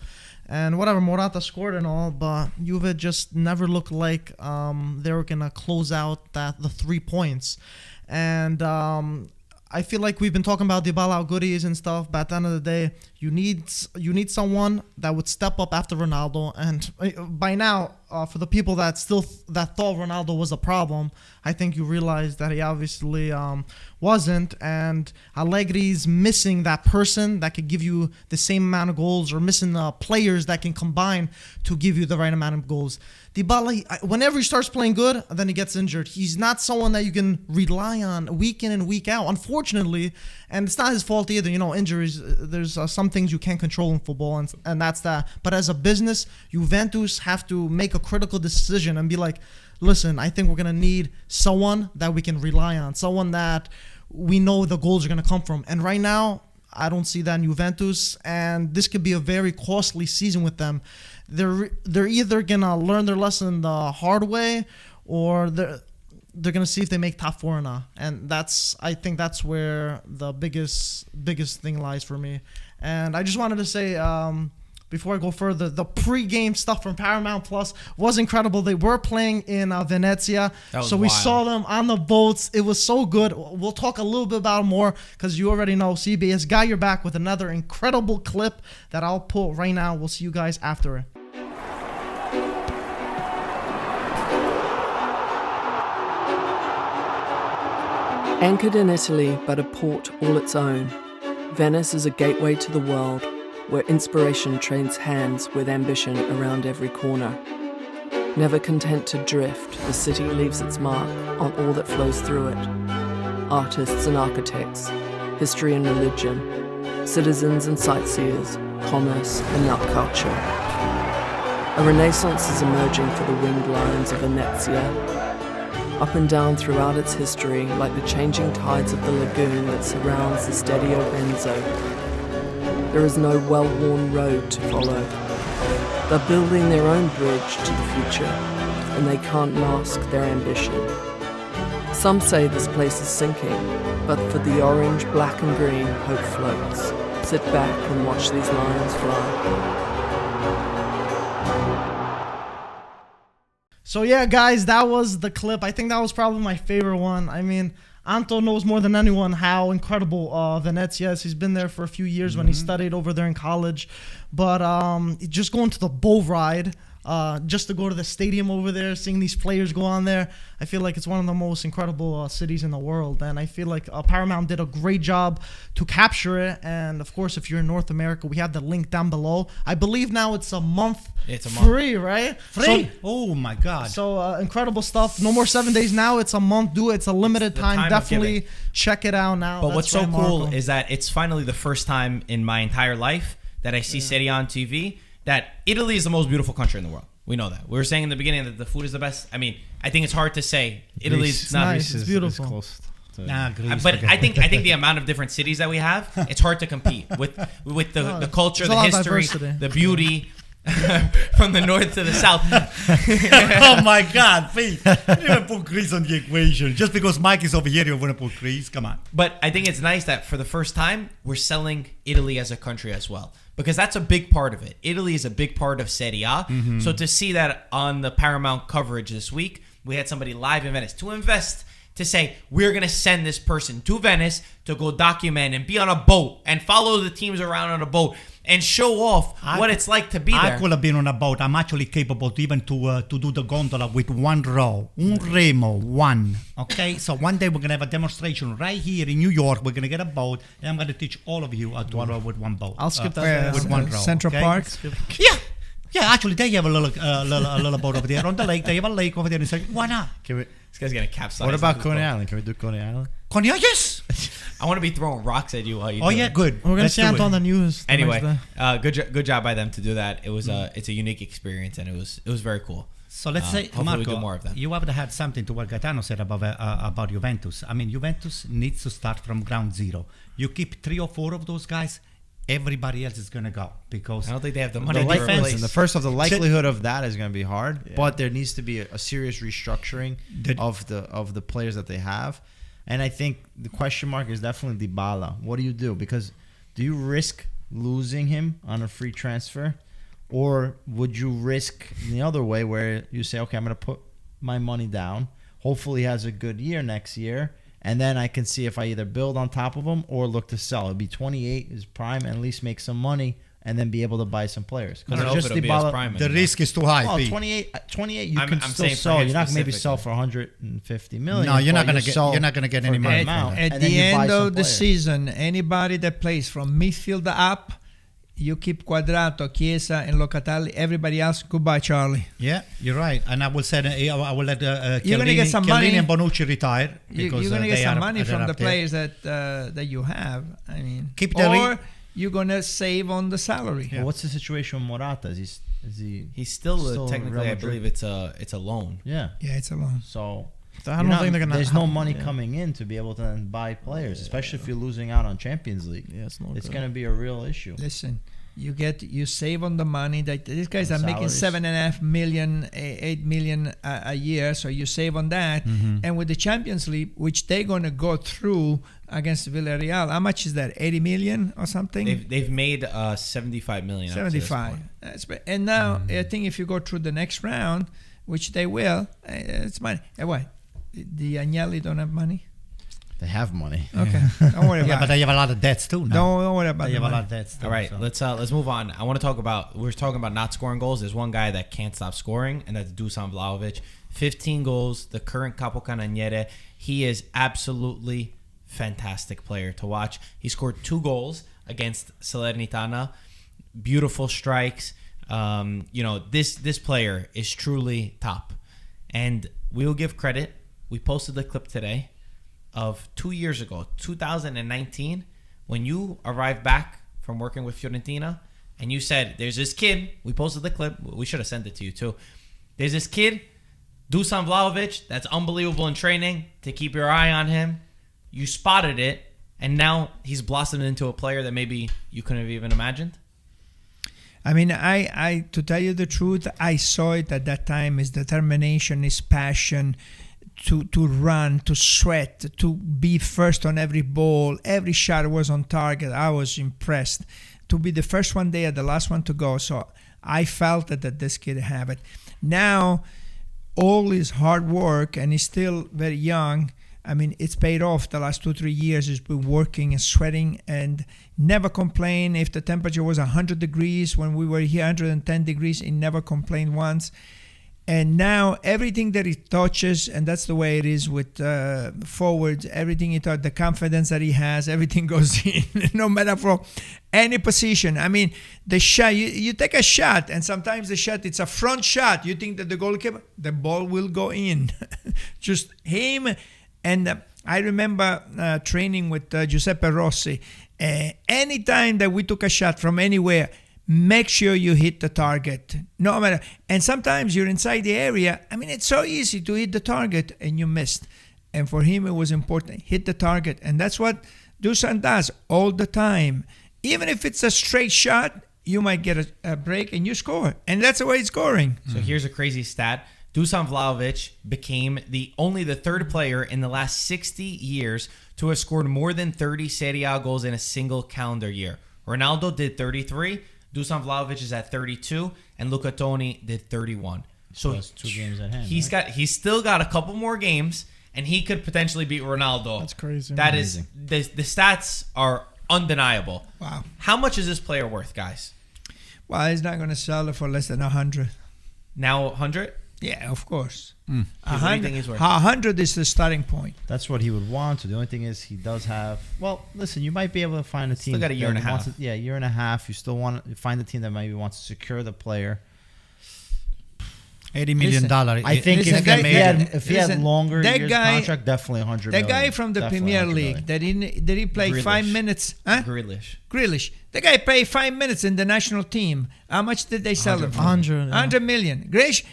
And whatever, Morata scored and all, but Juve just never looked like they were going to close out the 3 points. And I feel like we've been talking about Dybala, how good he is and stuff, but at the end of the day, you need someone that would step up after Ronaldo. And by now, for the people that thought Ronaldo was a problem, I think you realize that he obviously wasn't. And Allegri's missing that person that could give you the same amount of goals, or missing the players that can combine to give you the right amount of goals. Dybala, whenever he starts playing good, then he gets injured. He's not someone that you can rely on week in and week out, unfortunately. And it's not his fault either. You know, injuries, there's some things you can't control in football, and that's that. But as a business, Juventus have to make a critical decision and be like, listen, I think we're going to need someone that we can rely on, someone that we know the goals are going to come from. And right now, I don't see that in Juventus, and this could be a very costly season with them. They're either going to learn their lesson the hard way, or they're going to see if they make top 4 or not. And I think that's where the biggest thing lies for me. And I just wanted to say, before I go further, the pre-game stuff from Paramount Plus was incredible. They were playing in Venezia, so we saw them on the boats. It was so good. We'll talk a little bit about it more because you already know CBS got your back with another incredible clip that I'll pull right now. We'll see you guys after it. Anchored in Italy, but a port all its own, Venice is a gateway to the world where inspiration trains hands with ambition around every corner. Never content to drift, the city leaves its mark on all that flows through it. Artists and architects, history and religion, citizens and sightseers, commerce and nut culture. A renaissance is emerging for the winged lions of Venezia. Up and down throughout its history, like the changing tides of the lagoon that surrounds the Stadio Benzo. There is no well-worn road to follow. They're building their own bridge to the future, and they can't mask their ambition. Some say this place is sinking, but for the orange, black and green, hope floats. Sit back and watch these lions fly. So yeah, guys, that was the clip. I think that was probably my favorite one. I mean, Anto knows more than anyone how incredible Venezia is. He's been there for a few years when he studied over there in college. But just going to the boat ride, just to go to the stadium over there, seeing these players go on there, I feel like it's one of the most incredible cities in the world. And I feel like Paramount did a great job to capture it. And of course, if you're in North America, we have the link down below. I believe now it's a month free, right? Free? Oh my God. So incredible stuff. No more 7 days now. It's a month. It's a limited time. Definitely check it out now. But what's so cool is that it's finally the first time in my entire life that I see Serie on TV that Italy is the most beautiful country in the world. We know that. We were saying in the beginning that the food is the best. I mean, I think it's hard to say Italy's not nice. It's beautiful. Nah, Greece, But forget I it. think the amount of different cities that we have, it's hard to compete with the culture, there's the a lot of history, diversity. the beauty from the north to the south. Oh my God, please. You never put Greece on the equation. Just because Mike is over here, you want to put Greece? Come on. But I think it's nice that for the first time, we're selling Italy as a country as well. Because that's a big part of it. Italy is a big part of Serie A. So to see that on the Paramount coverage this week, we had somebody live in Venice to invest, to say, we're going to send this person to Venice to go document and be on a boat and follow the teams around on a boat and show off what it's like to be I there. could have been on a boat. I'm actually capable even to do the gondola with one row. Un remo, one. Okay? So one day we're going to have a demonstration right here in New York. We're going to get a boat, and I'm going to teach all of you how to row with one boat. I'll skip that. With one row. Central okay? Park. Yeah. Yeah, actually, they have a little boat over there on the lake. They have a lake over there. And it's like, why not? Can we, This guy's going to capsize. what about into the Coney boat. Island? Can we do Coney Island? Konya, yes. I want to be throwing rocks at you while you Oh, do yeah, it. good. We're gonna Let's see do Anto it. on the news. the Anyway, next day. good job by them to do that. It was it's a unique experience, and it was very cool. So let's say, hopefully Marco, we do more of that. you have to have something to what Gaetano said about Juventus. I mean, Juventus needs to start from ground zero. You keep 3 or 4 of those guys, everybody else is going to go because I don't think they have the money The to defense- replace. the first of the likelihood of that is going to be hard, but there needs to be a serious restructuring The- of the players that they have, and I think the question mark is definitely Dybala. What do you do? Because do you risk losing him on a free transfer, or would you risk the other way where you say, okay, I'm going to put my money down. Hopefully, he has a good year next year. And then I can see if I either build on top of him or look to sell. It'll be 28 is prime, and at least make some money, and then be able to buy some players. I don't know if it'll be as prime the anymore. risk is too high. Oh, Pete. 28 you I'm can saying still for sell. him You're not gonna maybe specifically. sell for 150 million. No, you're not but gonna you get. sell You're not gonna get for any a money. good amount. At and then the you buy end some of the players. season, anybody that plays from midfield up, you keep Quadrato, Chiesa, and Locatelli. Everybody else, goodbye, Charlie. Yeah, you're right. And I will say I will let You're gonna get some Chiellini money. and Bonucci retire You're because going to get they some are- money they're from the up there. players that you have. I mean, Keep the or you're going to save on the salary. Well, what's the situation with Morata? Is he? He's still, Still technically, Real I Madrid. believe it's a loan. Yeah. Yeah, it's a loan. So I don't think they're gonna. There's no have- money yeah. coming in to be able to then buy players, especially if you're losing out on Champions League. Yeah, it's not It's good. going to be a real issue. Listen, you save on the money that these guys On are making salaries. 7.5 million, 8 million a year. So you save on that, and with the Champions League, which they're going to go through against Villarreal, how much is that? 80 million or something? They've made 75 million. up to this 75. point. And now I think if you go through the next round, which they will, it's money. What? The Agnelli don't have money? They have money. Okay, don't worry Yeah, about but it. they have a lot of debts too. Now. Don't worry about They the have a money. lot of debts. Too, All right, so. let's move on. I want to talk about we're talking about not scoring goals. There's one guy that can't stop scoring, and that's Dusan Vlahovic. 15 goals, the current Capocannoniere. He is absolutely fantastic player to watch. He scored 2 goals against Salernitana. Beautiful strikes. This player is truly top, and we will give credit. We posted the clip today of 2 years ago, 2019, when you arrived back from working with Fiorentina, and you said, "There's this kid." We posted the clip. We should have sent it to you too. There's this kid, Dusan Vlahovic, that's unbelievable in training. To keep your eye on him. You spotted it, and now he's blossomed into a player that maybe you couldn't have even imagined. I mean, I to tell you the truth, I saw it at that time. His determination, his passion to run, to sweat, to be first on every ball. Every shot was on target. I was impressed. To be the first one there, the last one to go. So I felt that this kid have it. Now, all his hard work, and he's still very young. I mean, it's paid off the last 2-3 years. He's been working and sweating and never complained. If the temperature was 100 degrees when we were here, 110 degrees, he never complained once. And now everything that he touches, and that's the way it is with forwards, everything he touches, the confidence that he has, everything goes in, no matter from any position. I mean, the shot, you take a shot, and sometimes the shot, it's a front shot. You think that the goalkeeper, the ball will go in. Just him. And I remember training with Giuseppe Rossi. Anytime that we took a shot from anywhere, make sure you hit the target. No matter. And sometimes you're inside the area. I mean, it's so easy to hit the target and you missed. And for him, it was important. Hit the target. And that's what Dusan does all the time. Even if it's a straight shot, you might get a break and you score. And that's the way he's scoring. So here's a crazy stat. Dusan Vlahovic became only the third player in the last 60 years to have scored more than 30 Serie A goals in a single calendar year. Ronaldo did 33. Dusan Vlahovic is at 32. And Luca Toni did 31. So That's 2 games at hand. he's still got a couple more games, and he could potentially beat Ronaldo. That's crazy. That is, the stats are undeniable. Wow. How much is this player worth, guys? Well, he's not going to sell it for less than 100. Now 100? Yeah, of course. What do you think he's worth? 100 is the starting point. That's what he would want. So the only thing is he does have. Well, listen, you might be able to find a team. Still got a year that and a wants half. to- yeah, year and a half. You still want to find a team that maybe wants to secure the player. $80 million. I think Listen, if he had listen, longer that years guy- contract, definitely 100 That million. guy from the Definitely Premier 100 League, million. did he play Grealish. 5 minutes? Huh? Grealish. Grealish. The guy played 5 minutes in the national team. How much did they sell him for? 100, yeah. 100 million. Grealish,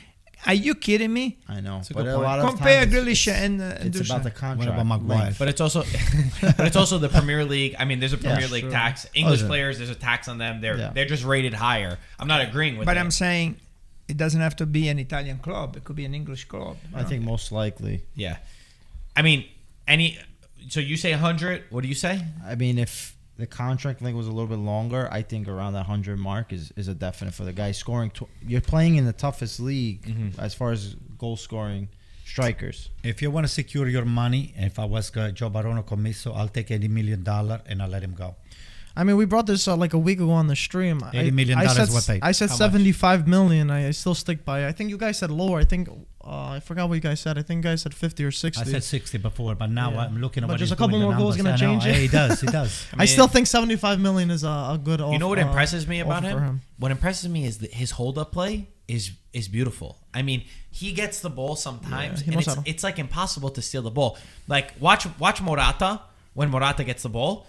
are you kidding me? I know. a But good a point. lot of Compare times Grealish it's, and it's about the contract. What about Maguire? length. But it's also the Premier League. I mean, there's a Premier League sure. tax. English yeah. players, there's a tax on them. They're Yeah. just rated higher. I'm not agreeing with But it. I'm saying it doesn't have to be an Italian club. It could be an English club. I think most likely. Yeah. I mean, so you say 100. What do you say? I mean, if the contract length was a little bit longer, I think around that 100 mark is a definite for the guy scoring. You're playing in the toughest league as far as goal scoring strikers. If you want to secure your money, if I was Joe Barono Commisso, I'll take $80 million and I'll let him go. I mean, we brought this like a week ago on the stream. $80 million I said, what they- I said How much? 75 million. I still stick by it. I think you guys said lower. I think I forgot what you guys said. I think you guys said 50 or 60. I said 60 before, but now Yeah. I'm looking at But what just he's a couple doing, more the goals numbers. gonna I know. change it. Yeah, he does. He does. I still think 75 million is a good offer. You know what impresses me about offer for him? What impresses me is that his hold-up play is beautiful. I mean, he gets the ball sometimes, Yeah, he and knows how to- it's like impossible to steal the ball. Like watch Morata. When Morata gets the ball,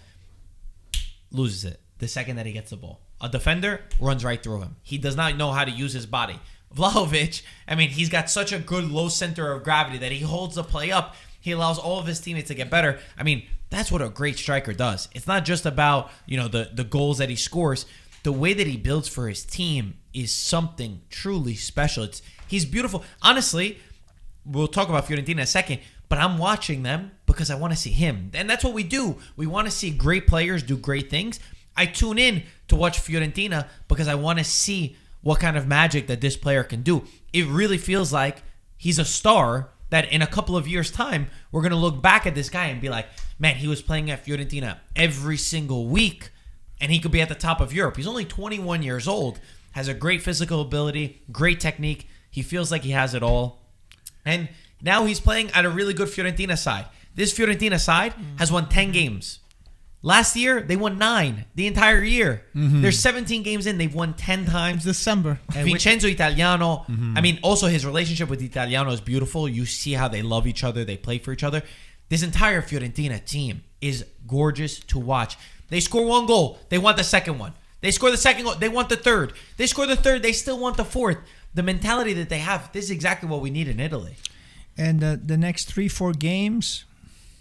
loses it the second that he gets the ball. A defender runs right through him. He does not know how to use his body. Vlahovic, I mean, he's got such a good low center of gravity that he holds the play up. He allows all of his teammates to get better. I mean, that's what a great striker does. It's not just about, the goals that he scores. The way that he builds for his team is something truly special. He's beautiful. Honestly, we'll talk about Fiorentina in a second, but I'm watching them because I want to see him. And that's what we do. We want to see great players do great things. I tune in to watch Fiorentina because I want to see what kind of magic that this player can do. It really feels like he's a star that in a couple of years' time, we're going to look back at this guy and be like, man, he was playing at Fiorentina every single week, and he could be at the top of Europe. He's only 21 years old, has a great physical ability, great technique. He feels like he has it all. And now he's playing at a really good Fiorentina side. This Fiorentina side has won 10 games. Last year, they won 9 the entire year. There's 17 games in. They've won 10 times. It's December. Vincenzo Italiano. I mean, also his relationship with Italiano is beautiful. You see how they love each other. They play for each other. This entire Fiorentina team is gorgeous to watch. They score 1 goal. They want the second one. They score the second goal. They want the third. They score the third. They still want the fourth. The mentality that they have, this is exactly what we need in Italy. And the next 3-4 games,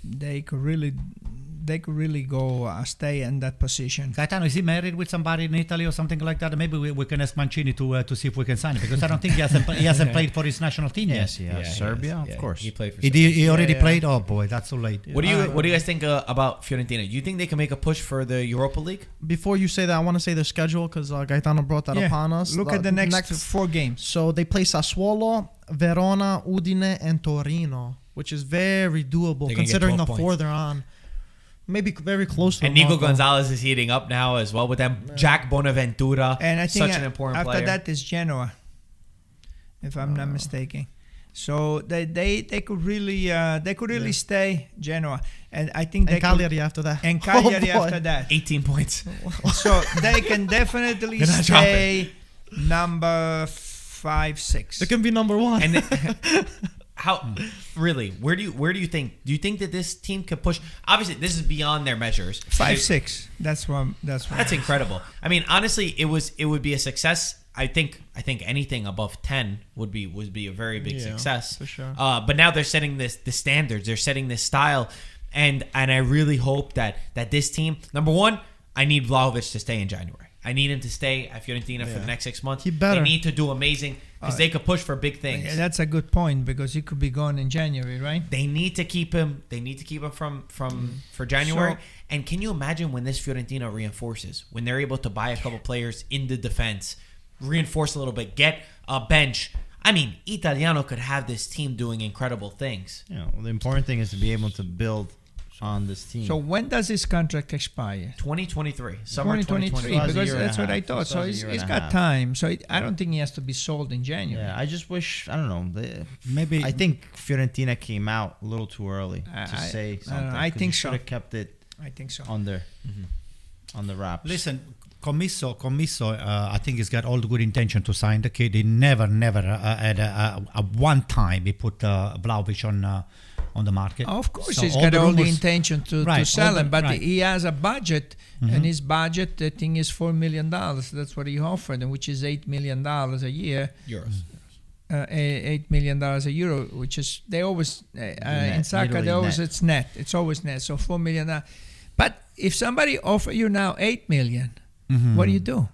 they could really go stay in that position. Gaetano, is he married with somebody in Italy or something like that? Maybe we can ask Mancini to see if we can sign him, because I don't think he hasn't played for his national team Yes, yet. he has. Serbia, of course. He played for He already yeah. played? Oh boy, that's so late. What do you guys think about Fiorentina? Do you think they can make a push for the Europa League? Before you say that, I want to say their schedule because Gaetano brought that upon us. Look at the next 4 games. So they play Sassuolo, Verona, Udine, and Torino, which is very doable They can get considering 12 the 4 points. they're on. Maybe very close to And them, Nico Marco. Gonzalez is heating up now as well with them. Jack Bonaventura, And I think such an important after player. that is Genoa, if I'm not mistaken. So they could really stay Genoa, and I think And they Cagliari could, after that. and Oh, Cagliari boy. after that. 18 points. So they can definitely They're not stay number 5, 6. It can be number 1. And how really? Where do you think? Do you think that this team could push? Obviously, this is beyond their measures. 5, 6. That's That's incredible. I mean, honestly, it would be a success I think anything above 10 would be a very big success. for sure. But now they're setting the standards. They're setting this style, and I really hope that this team. Number one, I need Vlahovic to stay in January. I need him to stay at Fiorentina for the next 6 months. He better. They need to do amazing because they could push for big things. Yeah, that's a good point because he could be gone in January, right? They need to keep him. They need to keep him for January. So- And can you imagine when this Fiorentina reinforces, when they're able to buy a couple players in the defense, reinforce a little bit, get a bench? I mean, Italiano could have this team doing incredible things. The important thing is to be able to build on this team. So when does his contract expire? 2023, summer 2023, 2023. So because year and that's a what I half. thought. So So it's a he's year and a got half. time. So I don't think he has to be sold in January. I just wish, I don't know. Maybe I think Fiorentina came out a little too early to say I don't something. know. I 'cause think you so. should have kept it I think so. under on the wraps. Listen, Commisso, I think he's got all the good intention to sign the kid. He never had a one time he put Vlahovic on the market. Of course, So he's got all the rumors- intention to Right, sell all him, the- but right. he has a budget, and his budget, I think, is $4 million. That's what he offered, and which is $8 million a year. Euros. $8 million a euro, which is they always in soccer Italy they always net. it's net. It's always net. So $4 million. But if somebody offer you now $8 million, what do you do?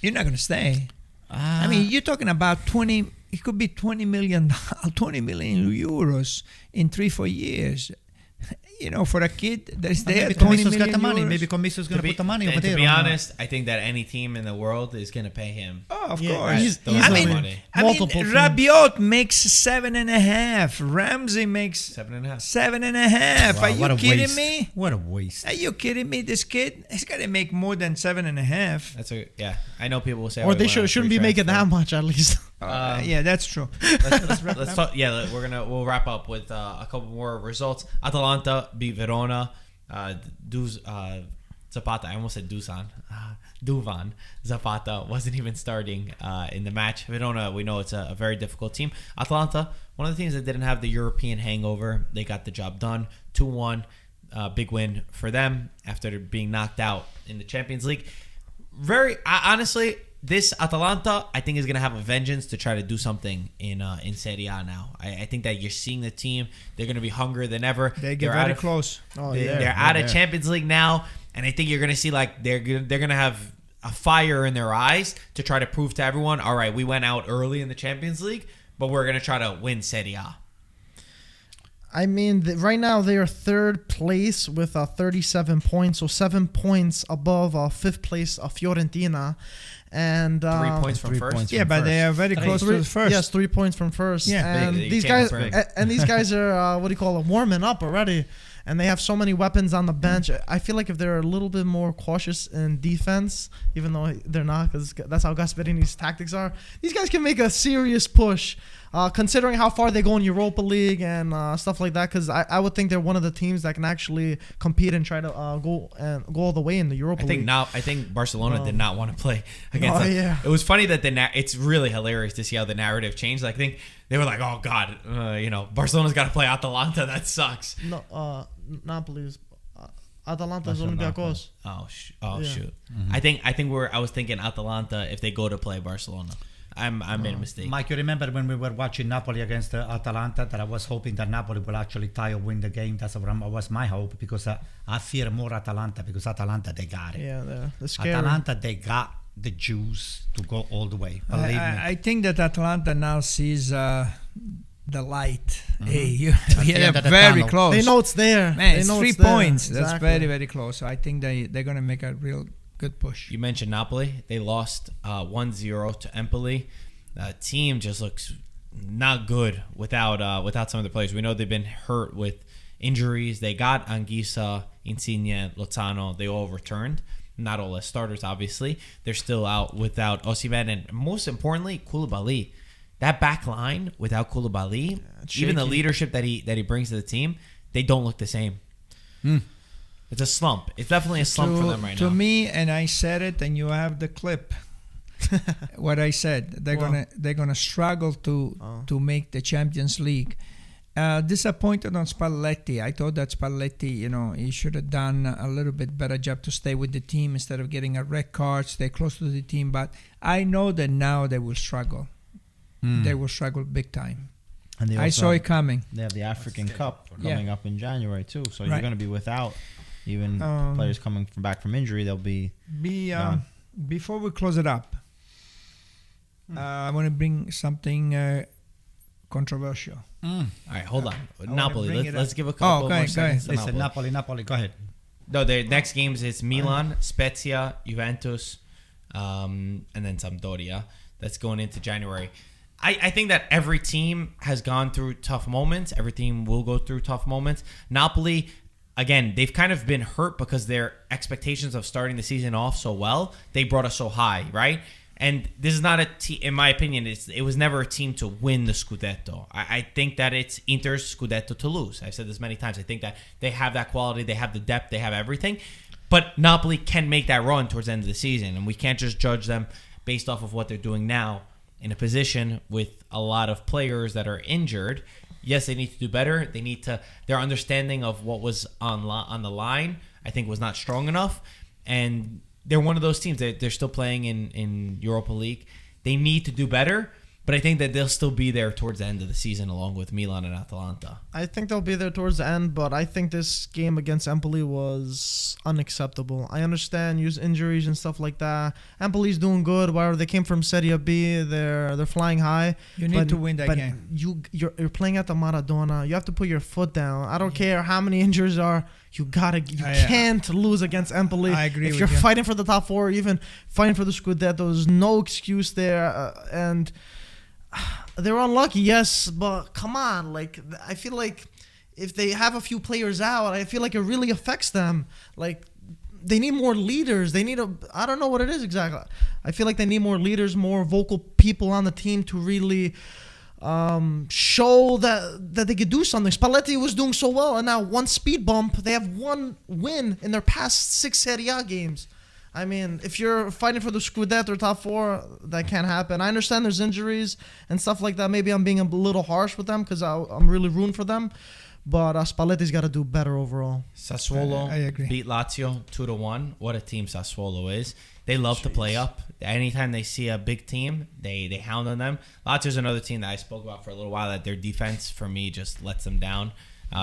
You're not going to stay. I mean, you're talking about 20. It could be 20 million euros in 3-4 years. For a kid that's there, Maybe 20 Commisso's got million the money. euros. Maybe Commisso's going to put the money over and there. to be on, honest, I think that any team in the world is going to pay him. Oh, of Yeah, course. he's- the he's most I mean, money. multiple teams. Rabiot makes 7.5. Ramsey makes 7.5. 7.5. Wow, Are you what a kidding waste. me? What a waste. Are you kidding me? This kid, he's got to make more than 7.5. That's I know people will say, Or oh, they he went on a shouldn't free be making that transfer. much at least. Yeah, that's true. Let's talk. Yeah, we'll wrap up with a couple more results. Atalanta beat Verona. Zapata. I almost said Dusan. Duvan Zapata wasn't even starting in the match. Verona, we know it's a very difficult team. Atalanta, one of the teams that didn't have the European hangover, they got the job done. 2-1, big win for them after being knocked out in the Champions League. Honestly, this Atalanta, I think, is going to have a vengeance to try to do something in Serie A now. I think that you're seeing the team. They're going to be hungrier than ever. They get They're very out of- close. Oh, They're out of Champions League now, and I think you're going to see like they're going to have a fire in their eyes to try to prove to everyone, all right, we went out early in the Champions League, but we're going to try to win Serie A. I mean, right now they are third place with 37 points, so 7 points above fifth place of Fiorentina, and 3 points from 3 first. points. Yeah, but they are very close to the first. Yes, 3 points from first. Yeah. and Big. You these can't guys complain. and these guys are warming up already, and they have so many weapons on the bench. I feel like if they're a little bit more cautious in defense, even though they're not, because that's how Gasperini's tactics are, these guys can make a serious push. Considering how far they go in Europa League and stuff like that, because I would think they're one of the teams that can actually compete and try to go all the way in the Europa League. I think Barcelona did not want to play against them. Yeah. It was funny that it's really hilarious to see how the narrative changed. I think they were like, "Oh God, Barcelona's got to play Atalanta. That sucks." No, Napoli's Atalanta's That's Olympiacos. Oh Yeah. shoot. I think I was thinking Atalanta if they go to play Barcelona. I made a mistake. Mike, you remember when we were watching Napoli against Atalanta that I was hoping that Napoli will actually tie or win the game. That was my hope because I fear more Atalanta because Atalanta, they got it. Yeah, they're scary. Atalanta, they got the juice to go all the way. Believe me. I think that Atalanta now sees the light. Hey, the we end are of the very tunnel. close. They know it's there. Man, They it's know 3 it's there. points. That's Exactly. very, very close. So I think they're going to make a real good push. You mentioned Napoli. They lost 1-0 to Empoli. The team just looks not good without some of the players. We know they've been hurt with injuries. They got Anguissa, Insigne, Lozano. They all returned. Not all as starters, obviously. They're still out without Osimhen, and most importantly, Koulibaly. That back line without Koulibaly, even the shaky. leadership that he brings to the team, they don't look the same. It's a slump. It's definitely a slump for them right now. To me, and I said it, and you have the clip. What I said, they're Wow. gonna struggle to make the Champions League. Disappointed on Spalletti. I thought that Spalletti, he should have done a little bit better job to stay with the team instead of getting a red card, stay close to the team. But I know that now they will struggle. They will struggle big time. And they I also saw it coming. They have the African Cup Yeah. coming up in January too, so Right. you're going to be without even players coming back from injury. They'll be gone. Before we close it up, I want to bring something controversial. All right, hold on. wanna Napoli. bring it Let's up. give a couple go more ahead. seconds. to Listen, Napoli. Napoli, go ahead. No, their next games is Milan, Spezia, Juventus, and then Sampdoria. That's going into January. I think that every team has gone through tough moments. Every team will go through tough moments. Napoli, again, they've kind of been hurt because their expectations of starting the season off so well, they brought us so high, right? And this is not a team, in my opinion, it was never a team to win the Scudetto. I think that it's Inter's Scudetto to lose. I've said this many times. I think that they have that quality, they have the depth, they have everything. But Napoli can make that run towards the end of the season, and we can't just judge them based off of what they're doing now in a position with a lot of players that are injured. Yes, they need to do better. They need to. Their understanding of what was on the line, I think, was not strong enough, and they're one of those teams that they're still playing in Europa League. They need to do better, but I think that they'll still be there towards the end of the season along with Milan and Atalanta. I think they'll be there towards the end, but I think this game against Empoli was unacceptable. I understand use injuries and stuff like that. Empoli's doing good. Whatever, they came from Serie B, they're flying high. You need to win that game. You're playing at the Maradona. You have to put your foot down. I don't care how many injuries are. You can't lose against Empoli. I agree if with you're you. fighting for the top four, or even fighting for the Scudetto, there's no excuse there. And they're unlucky, yes, but come on. Like, I feel like if they have a few players out, I feel like it really affects them. Like, they need more leaders. They need I don't know what it is exactly. I feel like they need more leaders, more vocal people on the team to really show that they could do something. Spalletti was doing so well, and now one speed bump. They have one win in their past 6 Serie A games. I mean, if you're fighting for the Scudetto or top 4, that can't happen. I understand there's injuries and stuff like that. Maybe I'm being a little harsh with them because I'm really rooting for them. But Spalletti's got to do better overall. Sassuolo I agree. beat Lazio 2-1. What a team Sassuolo is. They love to play up. Anytime they see a big team, they hound on them. Lazio's another team that I spoke about for a little while that their defense, for me, just lets them down.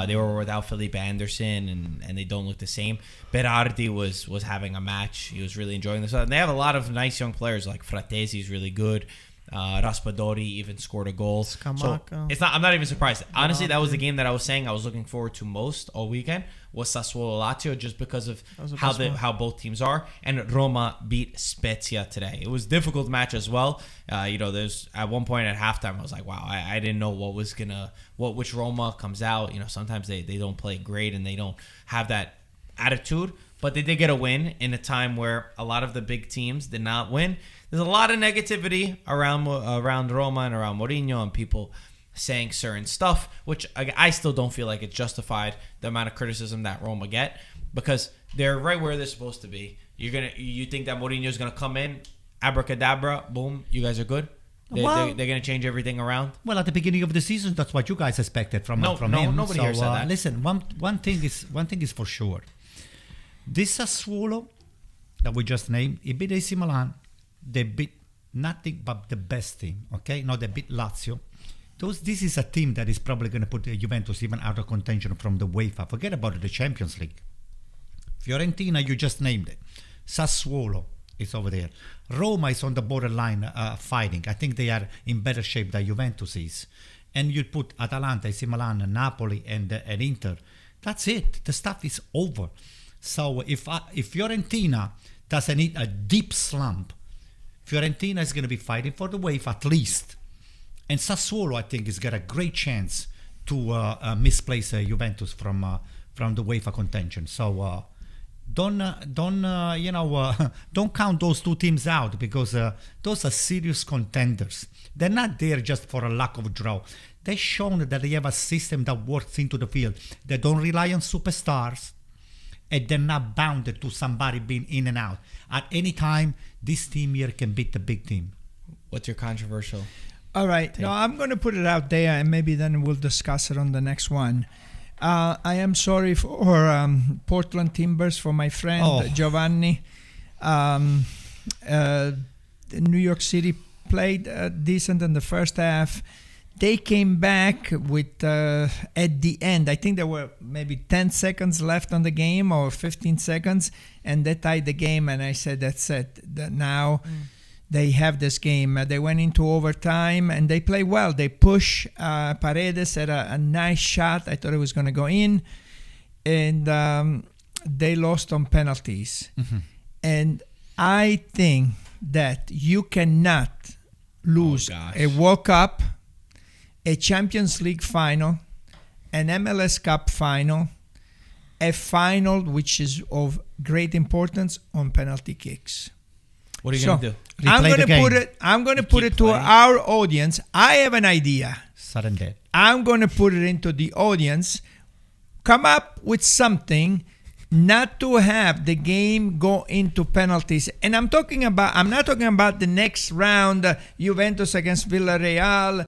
They were without Felipe Anderson, and they don't look the same. Berardi was having a match. He was really enjoying this. And they have a lot of nice young players, like Fratesi's really good. Raspadori even scored a goal. So I'm not even surprised. Honestly, that was the game that I was saying I was looking forward to most all weekend was Sassuolo Lazio, just because of how both teams are. And Roma beat Spezia today. It was a difficult match as well. There's at one point at halftime I was like, wow, I didn't know which Roma comes out. Sometimes they don't play great and they don't have that attitude. But they did get a win in a time where a lot of the big teams did not win. There's a lot of negativity around Roma and around Mourinho and people saying certain stuff, which I still don't feel like it's justified, the amount of criticism that Roma get, because they're right where they're supposed to be. You think that Mourinho's gonna come in, abracadabra, boom, you guys are good? They're going to change everything around? Well, at the beginning of the season, that's what you guys expected from him. Nobody here said that. Listen, one thing is for sure. This Sassuolo that we just named, it beat AC Milan. They beat nothing but the best team, okay? No, they beat Lazio. This is a team that is probably going to put Juventus even out of contention from the UEFA. Forget about the Champions League. Fiorentina, you just named it. Sassuolo is over there. Roma is on the borderline fighting. I think they are in better shape than Juventus is. And you put Atalanta, AC Milan, Napoli, and Inter. That's it. The stuff is over. So if Fiorentina doesn't hit a deep slump, Fiorentina is going to be fighting for the UEFA at least. And Sassuolo, I think, has got a great chance to misplace Juventus from the UEFA contention. So don't count those two teams out, because those are serious contenders. They're not there just for a lack of draw. They've shown that they have a system that works into the field. They don't rely on superstars, and they're not bounded to somebody being in and out. At any time, this team here can beat the big team. What's your controversial? All right. No, I'm going to put it out there, and maybe then we'll discuss it on the next one. I am sorry for Portland Timbers, for my friend Giovanni. New York City played decent in the first half. They came back with at the end. I think there were maybe 10 seconds left on the game, or 15 seconds, and they tied the game. And I said, "That's it. Now." They have this game. They went into overtime and they play well. They push. Paredes had a nice shot. I thought it was going to go in. And they lost on penalties. Mm-hmm. And I think that you cannot lose a World Cup, a Champions League final, an MLS Cup final, a final which is of great importance on penalty kicks. What are you going to do? I'm going to put it to our audience. I have an idea. Sudden death. I'm going to put it into the audience. Come up with something not to have the game go into penalties. And I'm not talking about the next round, Juventus against Villarreal,